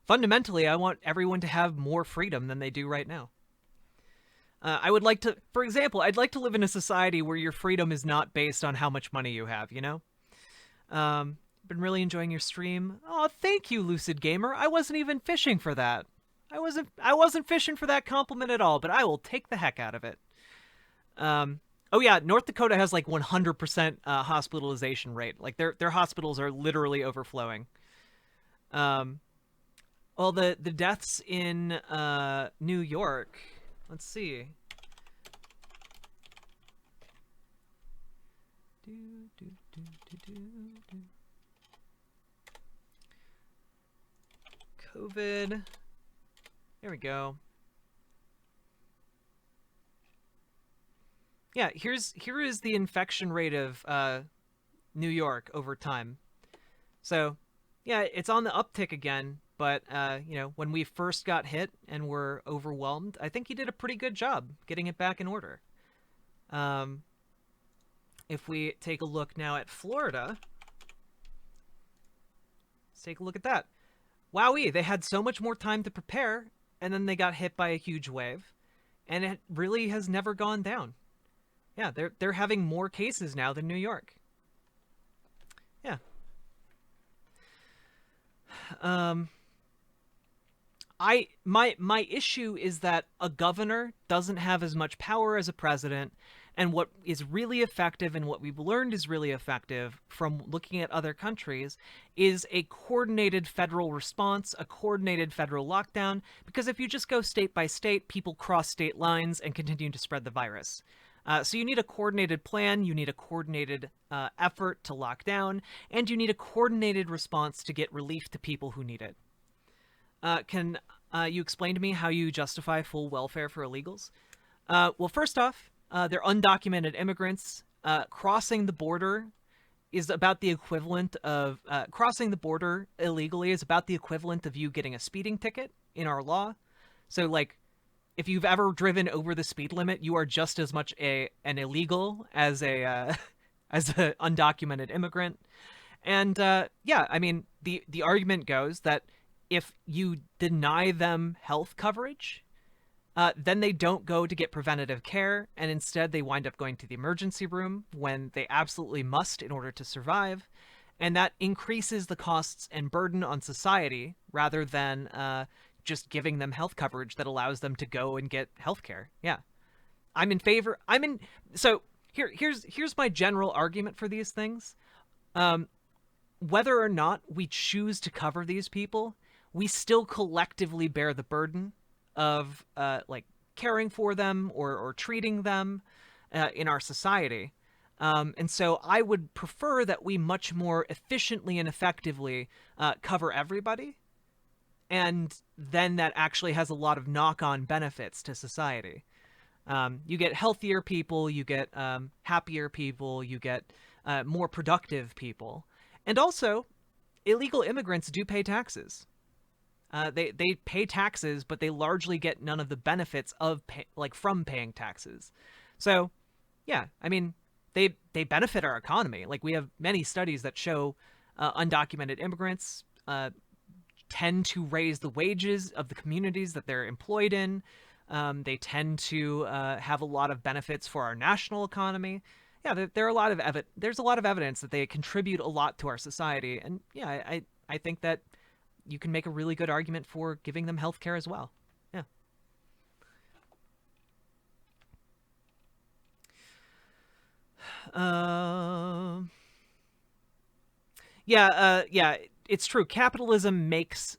Fundamentally, I want everyone to have more freedom than they do right now. I would like to, for example, I'd like to live in a society where your freedom is not based on how much money you have, you know? Been really enjoying your stream. Oh, thank you, Lucid Gamer. I wasn't even fishing for that. I wasn't fishing for that compliment at all, but I will take the heck out of it. Oh yeah, North Dakota has like 100% hospitalization rate. Like their hospitals are literally overflowing. Well, the deaths in New York, let's see. COVID. There we go. Yeah, here is the infection rate of New York over time. So, yeah, it's on the uptick again, but you know, when we first got hit and were overwhelmed, I think he did a pretty good job getting it back in order. If we take a look now at Florida, let's take a look at that. Wowee, they had so much more time to prepare, and then they got hit by a huge wave, and it really has never gone down. Yeah, they're having more cases now than New York. Yeah. My issue is that a governor doesn't have as much power as a president, and what is really effective and what we've learned is really effective from looking at other countries is a coordinated federal response, a coordinated federal lockdown, because if you just go state by state, people cross state lines and continue to spread the virus. So you need a coordinated plan, you need a coordinated effort to lock down, and you need a coordinated response to get relief to people who need it. Can you explain to me how you justify full welfare for illegals? Well, first off, they're undocumented immigrants. Crossing the border is about the equivalent of crossing the border illegally is about the equivalent of you getting a speeding ticket in our law. So, like, if you've ever driven over the speed limit, you are just as much an illegal as a as an undocumented immigrant. And yeah, I mean, the argument goes that if you deny them health coverage, then they don't go to get preventative care, and instead they wind up going to the emergency room when they absolutely must in order to survive. And that increases the costs and burden on society rather than just giving them health coverage that allows them to go and get health care. Yeah. I'm in favor. So here's my general argument for these things. Whether or not we choose to cover these people, we still collectively bear the burden of like caring for them or treating them in our society. And so I would prefer that we much more efficiently and effectively cover everybody. And then that actually has a lot of knock-on benefits to society. You get healthier people, you get happier people, you get more productive people. And also, illegal immigrants do pay taxes. They pay taxes, but they largely get none of the benefits of from paying taxes. So, yeah, I mean, they benefit our economy. Like, we have many studies that show undocumented immigrants tend to raise the wages of the communities that they're employed in. They tend to have a lot of benefits for our national economy. Yeah, there's a lot of evidence that they contribute a lot to our society. And yeah, I think that you can make a really good argument for giving them health care as well. Yeah. Yeah, it's true. Capitalism makes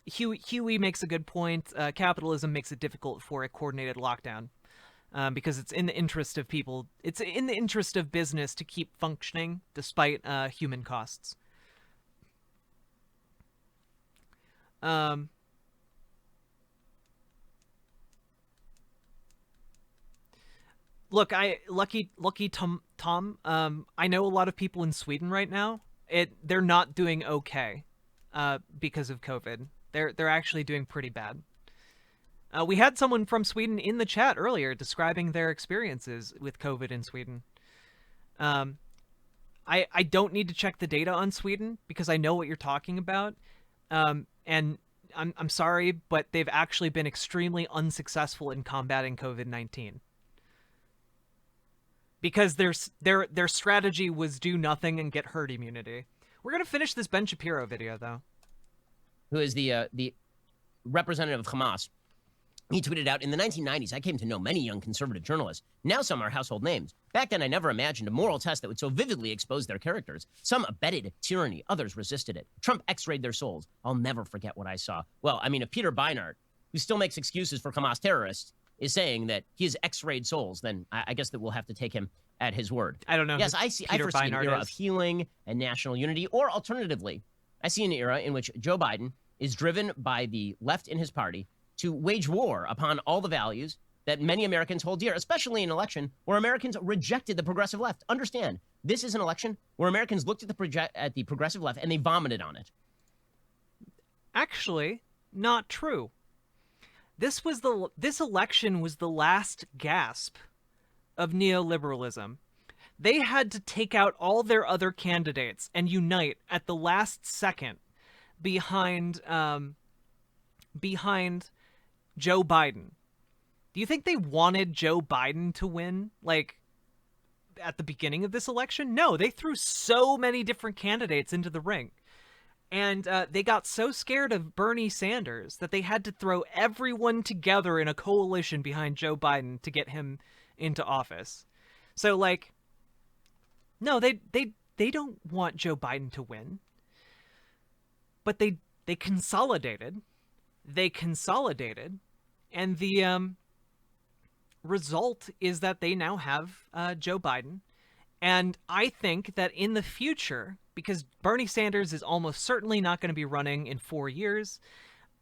Huey makes a good point. Capitalism makes it difficult for a coordinated lockdown because it's in the interest of people. It's in the interest of business to keep functioning despite human costs. Look, lucky Tom. I know a lot of people in Sweden right now. They're not doing okay, because of COVID. They're actually doing pretty bad. We had someone from Sweden in the chat earlier describing their experiences with COVID in Sweden. I don't need to check the data on Sweden because I know what you're talking about. And I'm sorry, but they've actually been extremely unsuccessful in combating COVID-19. Because their strategy was do nothing and get herd immunity. We're gonna finish this Ben Shapiro video though. Who is the representative of Hamas? He tweeted out, in the 1990s, I came to know many young conservative journalists. Now some are household names. Back then, I never imagined a moral test that would so vividly expose their characters. Some abetted tyranny, others resisted it. Trump x-rayed their souls. I'll never forget what I saw. Well, I mean, if Peter Beinart, who still makes excuses for Hamas terrorists, is saying that he has x-rayed souls, then I guess that we'll have to take him at his word. I don't know. Yes, I foresee an era of healing and national unity, or alternatively, I see an era in which Joe Biden is driven by the left in his party to wage war upon all the values that many Americans hold dear, especially in an election where Americans rejected the progressive left. Understand, this is an election where Americans looked at the progressive left and they vomited on it. Actually, not true. This election was the last gasp of neoliberalism. They had to take out all their other candidates and unite at the last second behind Joe Biden. Do you think they wanted Joe Biden to win, like, at the beginning of this election? No, they threw so many different candidates into the ring. And they got so scared of Bernie Sanders that they had to throw everyone together in a coalition behind Joe Biden to get him into office. So, like, no, they don't want Joe Biden to win. But they consolidated. They consolidated. And the result is that they now have Joe Biden. And I think that in the future, because Bernie Sanders is almost certainly not going to be running in 4 years,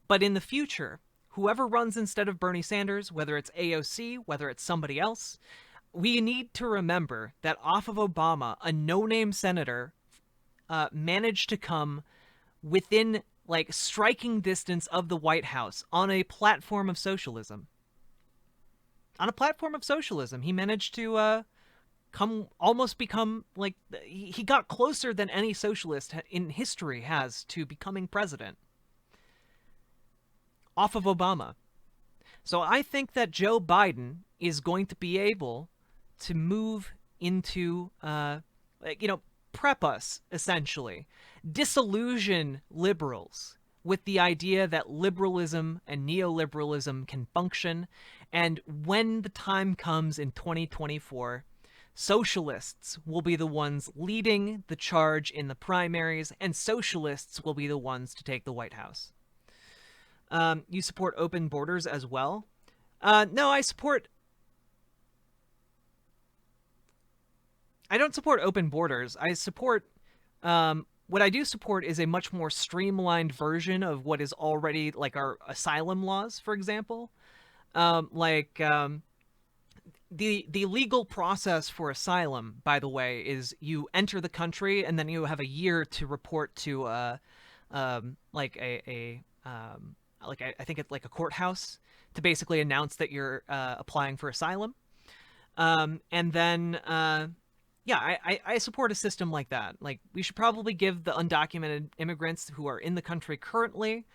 but in the future, whoever runs instead of Bernie Sanders, whether it's AOC, whether it's somebody else, we need to remember that off of Obama, a no-name senator managed to come within like striking distance of the White House on a platform of socialism. On a platform of socialism, he managed to become like he got closer than any socialist in history has to becoming president off of Obama. So I think that Joe Biden is going to be able to move into, prep us, essentially, disillusion liberals with the idea that liberalism and neoliberalism can function, and when the time comes in 2024, socialists will be the ones leading the charge in the primaries, and socialists will be the ones to take the White House. You support open borders as well? No, I don't support open borders. I support, what I do support is a much more streamlined version of what is already like our asylum laws, for example. The legal process for asylum, by the way, is you enter the country and then you have a year to report to I think it's like a courthouse to basically announce that you're applying for asylum. And then I support a system like that. Like, we should probably give the undocumented immigrants who are in the country currently,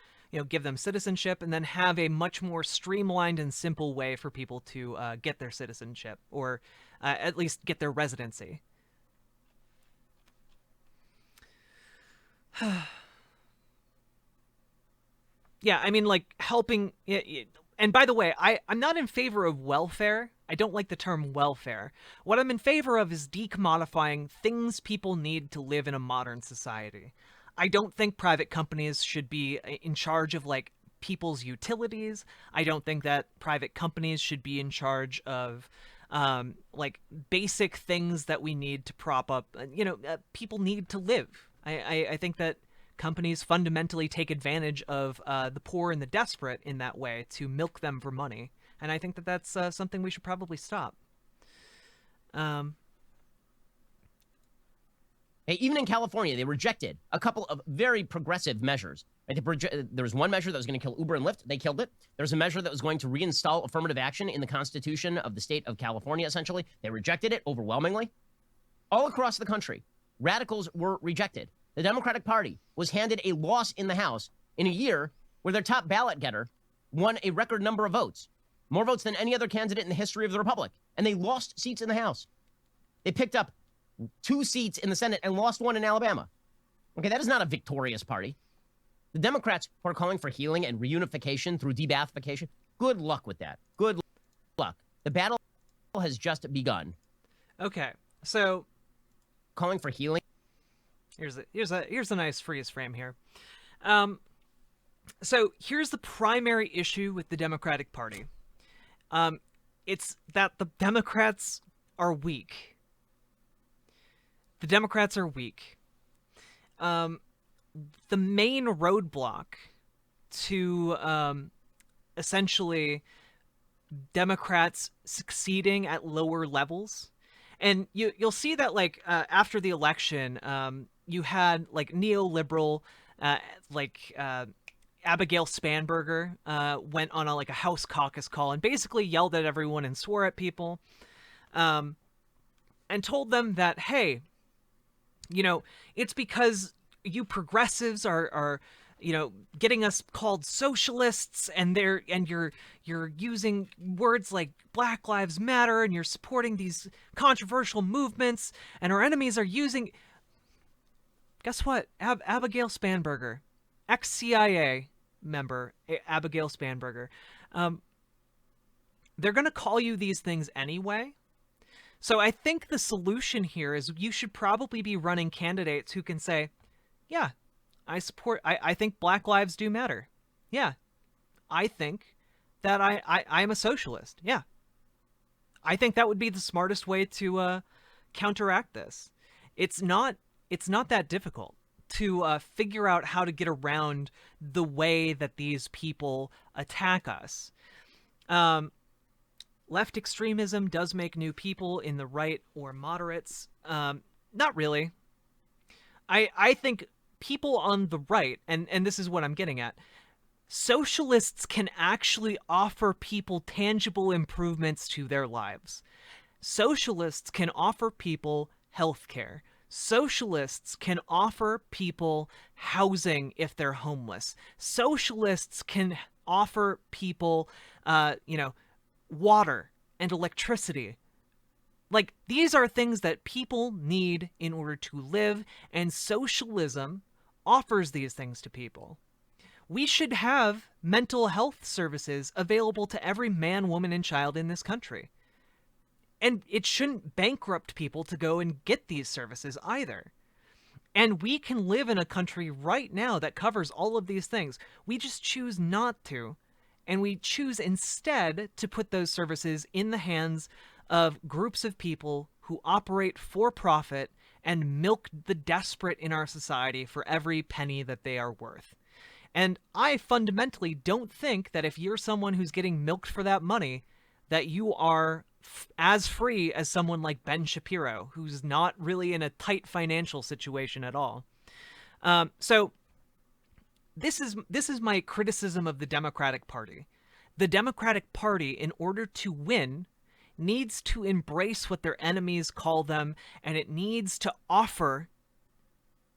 give them citizenship, and then have a much more streamlined and simple way for people to get their citizenship, or at least get their residency. Yeah, I mean, like, helping... And by the way, I'm not in favor of welfare. I don't like the term welfare. What I'm in favor of is decommodifying things people need to live in a modern society. I don't think private companies should be in charge of, like, people's utilities. I don't think that private companies should be in charge of, basic things that we need to prop up. People need to live. I think that companies fundamentally take advantage of the poor and the desperate in that way to milk them for money. And I think that that's something we should probably stop. Hey, even in California, they rejected a couple of very progressive measures. Right? There was one measure that was going to kill Uber and Lyft. They killed it. There was a measure that was going to reinstall affirmative action in the Constitution of the state of California, essentially. They rejected it overwhelmingly. All across the country, radicals were rejected. The Democratic Party was handed a loss in the House in a year where their top ballot getter won a record number of votes, more votes than any other candidate in the history of the Republic, and they lost seats in the House. They picked up 2 seats in the Senate and lost 1 in Alabama. Okay, that is not a victorious party. The Democrats who are calling for healing and reunification through de-Bathification, good luck with that. Good luck. The battle has just begun. Okay, so calling for healing. Here's a nice freeze frame here. So here's the primary issue with the Democratic Party. It's that the Democrats are weak. The Democrats are weak. The main roadblock to essentially Democrats succeeding at lower levels, and you'll see that like after the election, you had like neoliberal, Abigail Spanberger went on a House caucus call and basically yelled at everyone and swore at people, and told them that, hey, it's because you progressives are getting us called socialists, and you're using words like Black Lives Matter, and you're supporting these controversial movements, and our enemies are using... Guess what? Abigail Spanberger, ex-CIA member, Abigail Spanberger, they're going to call you these things anyway. So I think the solution here is you should probably be running candidates who can say, yeah, I think Black lives do matter. Yeah. I think that I'm a socialist. Yeah. I think that would be the smartest way to counteract this. It's not that difficult to figure out how to get around the way that these people attack us. left extremism does make new people in the right or moderates. Not really. I think people on the right, and this is what I'm getting at, socialists can actually offer people tangible improvements to their lives. Socialists can offer people health care. Socialists can offer people housing if they're homeless. Socialists can offer people, water and electricity. Like, these are things that people need in order to live, and socialism offers these things to people. We should have mental health services available to every man, woman, and child in this country. And it shouldn't bankrupt people to go and get these services either. And we can live in a country right now that covers all of these things. We just choose not to. And we choose instead to put those services in the hands of groups of people who operate for profit and milk the desperate in our society for every penny that they are worth. And I fundamentally don't think that if you're someone who's getting milked for that money, that you are as free as someone like Ben Shapiro, who's not really in a tight financial situation at all. So this is my criticism of the Democratic Party. The Democratic Party, in order to win, needs to embrace what their enemies call them, and it needs to offer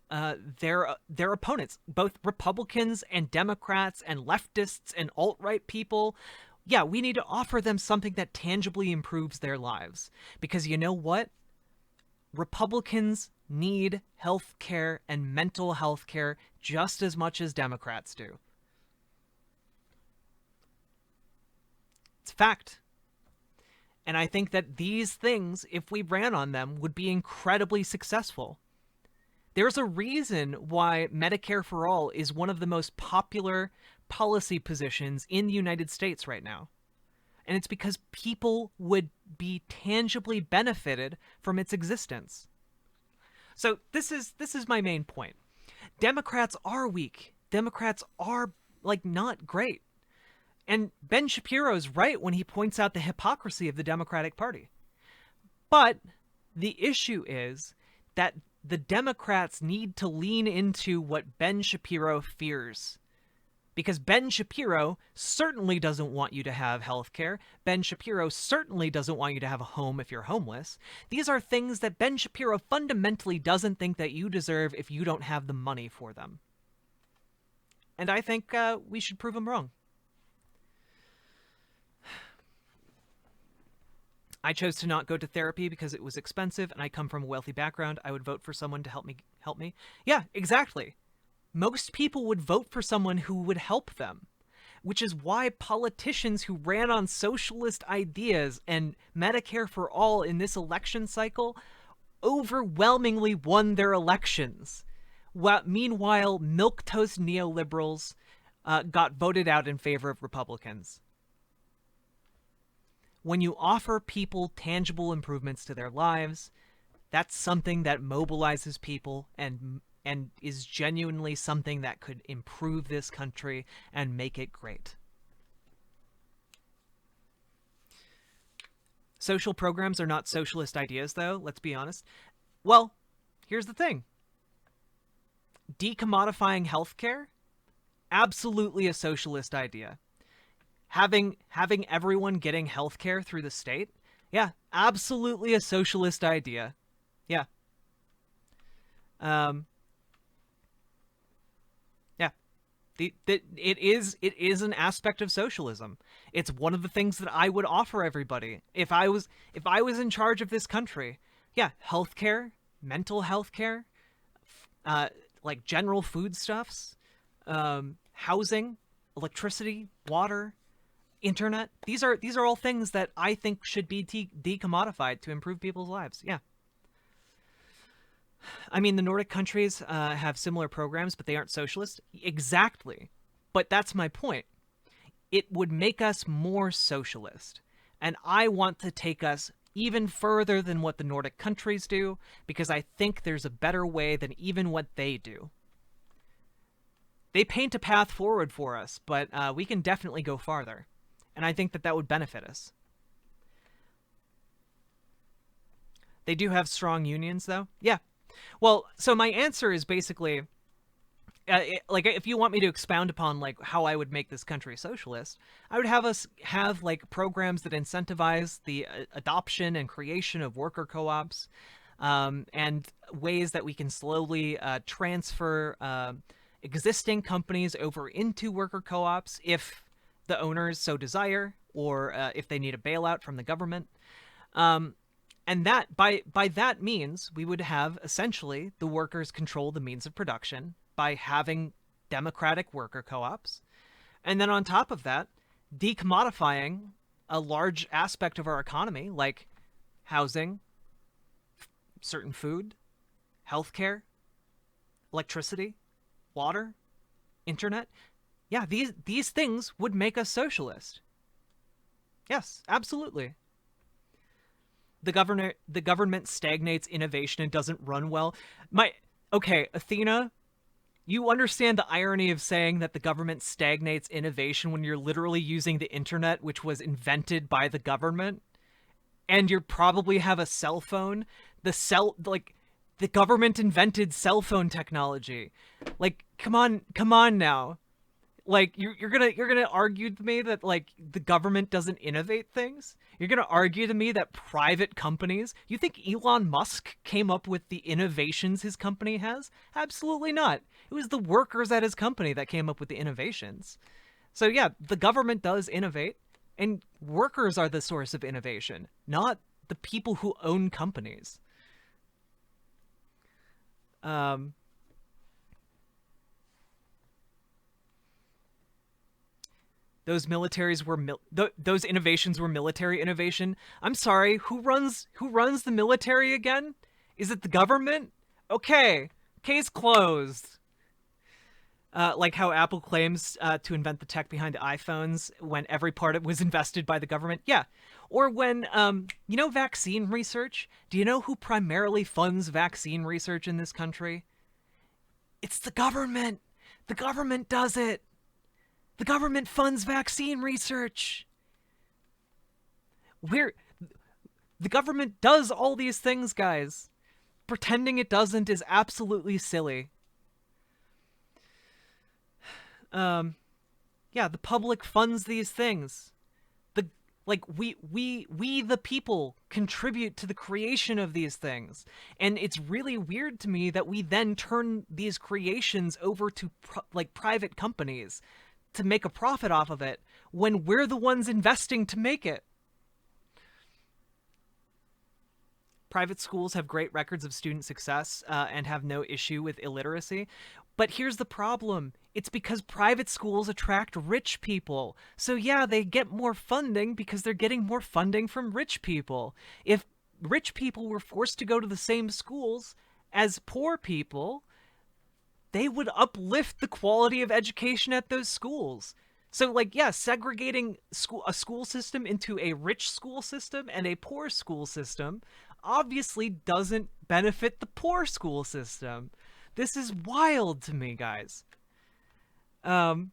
their opponents, both Republicans and Democrats and leftists and alt-right people. Yeah, we need to offer them something that tangibly improves their lives. Because you know what? Republicans need health care and mental health care just as much as Democrats do. It's a fact. And I think that these things, if we ran on them, would be incredibly successful. There's a reason why Medicare for All is one of the most popular policy positions in the United States right now. And it's because people would be tangibly benefited from its existence. So this is my main point. Democrats are weak. Democrats are, not great. And Ben Shapiro's right when he points out the hypocrisy of the Democratic Party. But the issue is that the Democrats need to lean into what Ben Shapiro fears. Because Ben Shapiro certainly doesn't want you to have health care. Ben Shapiro certainly doesn't want you to have a home if you're homeless. These are things that Ben Shapiro fundamentally doesn't think that you deserve if you don't have the money for them. And I think we should prove him wrong. I chose to not go to therapy because it was expensive and I come from a wealthy background. I would vote for someone to help me. Yeah, exactly. Most people would vote for someone who would help them, which is why politicians who ran on socialist ideas and Medicare for All in this election cycle overwhelmingly won their elections. Meanwhile, milquetoast neoliberals got voted out in favor of Republicans. When you offer people tangible improvements to their lives, that's something that mobilizes people and is genuinely something that could improve this country and make it great. Social programs are not socialist ideas, though, let's be honest. Well, here's the thing. Decommodifying healthcare? Absolutely a socialist idea. Having everyone getting healthcare through the state? Yeah, absolutely a socialist idea. Yeah. It is an aspect of socialism. It's one of the things that I would offer everybody if I was in charge of this country. Yeah, healthcare, mental health care, like general foodstuffs, housing, electricity, water, internet. These are all things that I think should be decommodified to improve people's lives. Yeah. I mean, the Nordic countries have similar programs, but they aren't socialist. Exactly. But that's my point. It would make us more socialist. And I want to take us even further than what the Nordic countries do, because I think there's a better way than even what they do. They paint a path forward for us, but we can definitely go farther. And I think that would benefit us. They do have strong unions, though. Yeah. Well, so my answer is basically, like, if you want me to expound upon like how I would make this country socialist, I would have us have like programs that incentivize the adoption and creation of worker co-ops, and ways that we can slowly transfer existing companies over into worker co-ops if the owners so desire, or if they need a bailout from the government. And that by that means, we would have essentially the workers control the means of production by having democratic worker co-ops. And then on top of that, decommodifying a large aspect of our economy, like housing, certain food, healthcare, electricity, water, internet. Yeah, these things would make us socialist. Yes, absolutely. The government stagnates innovation and doesn't run well. Okay, Athena, you understand the irony of saying that the government stagnates innovation when you're literally using the internet, which was invented by the government, and you probably have a cell phone. The government invented cell phone technology. Like, come on now. Like, you're gonna argue to me that like the government doesn't innovate things? You're gonna argue to me that private companies? You think Elon Musk came up with the innovations his company has? Absolutely not. It was the workers at his company that came up with the innovations. So yeah, the government does innovate, and workers are the source of innovation, not the people who own companies. Those militaries were those innovations were military innovation. I'm sorry, who runs the military again? Is it the government? Okay, case closed. Like how Apple claims to invent the tech behind iPhones when every part of it was invested by the government. Yeah. Or when, vaccine research? Do you know who primarily funds vaccine research in this country? It's the government. The government does it. The government funds vaccine research. The government does all these things, guys. Pretending it doesn't is absolutely silly. Yeah, the public funds these things. We the people contribute to the creation of these things. And it's really weird to me that we then turn these creations over to private companies to make a profit off of it when we're the ones investing to make it. Private schools have great records of student success and have no issue with illiteracy. But here's the problem. It's because private schools attract rich people. So yeah, they get more funding because they're getting more funding from rich people. If rich people were forced to go to the same schools as poor people, they would uplift the quality of education at those schools. So, segregating a school system into a rich school system and a poor school system obviously doesn't benefit the poor school system. This is wild to me, guys. Oh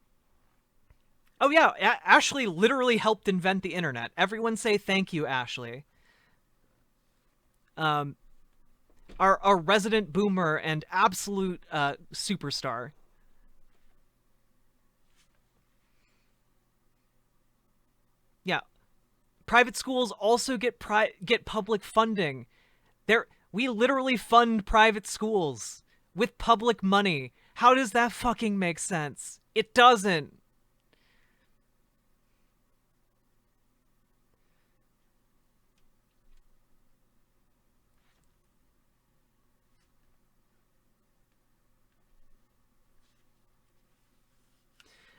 yeah, Ashley literally helped invent the internet. Everyone say thank you, Ashley. Our resident boomer and absolute superstar. Yeah. Private schools also get public funding. We literally fund private schools with public money. How does that fucking make sense? It doesn't.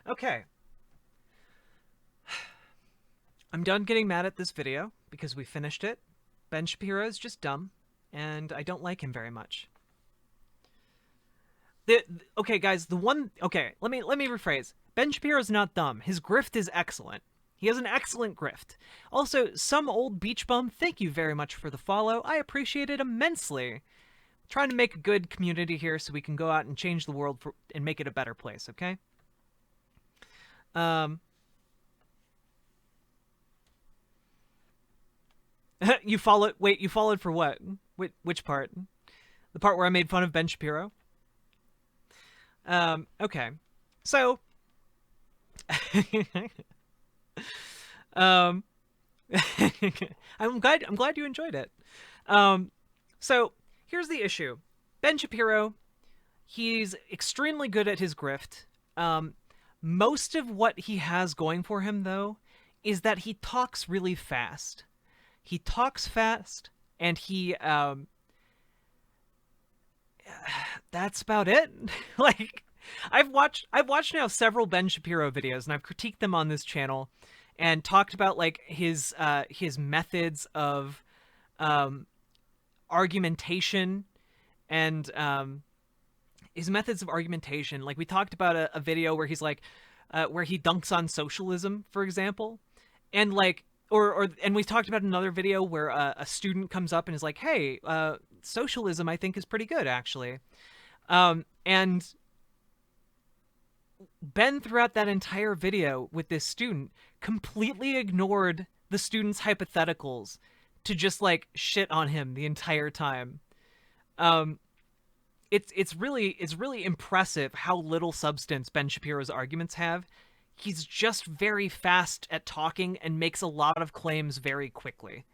Okay. I'm done getting mad at this video because we finished it. Ben Shapiro is just dumb, and I don't like him very much. Okay, guys, let me rephrase. Ben Shapiro's not dumb. His grift is excellent. He has an excellent grift. Also, some old beach bum, thank you very much for the follow. I appreciate it immensely. Trying to make a good community here so we can go out and change the world and make it a better place, okay? You followed for what? Which part? The part where I made fun of Ben Shapiro? Okay. So, um, I'm glad you enjoyed it. So here's the issue. Ben Shapiro, he's extremely good at his grift. Most of what he has going for him, though, is that he talks really fast. He talks fast, and he, that's about it. Like, I've watched now several Ben Shapiro videos, and I've critiqued them on this channel, and talked about like his methods of argumentation, and his methods of argumentation. Like, we talked about a video where he's like, where he dunks on socialism, for example, and like, and we talked about another video where a student comes up and is like, "Hey, socialism, I think, is pretty good, actually," and Ben, throughout that entire video with this student, completely ignored the student's hypotheticals to just like shit on him the entire time. It's really impressive how little substance Ben Shapiro's arguments have. He's just very fast at talking and makes a lot of claims very quickly.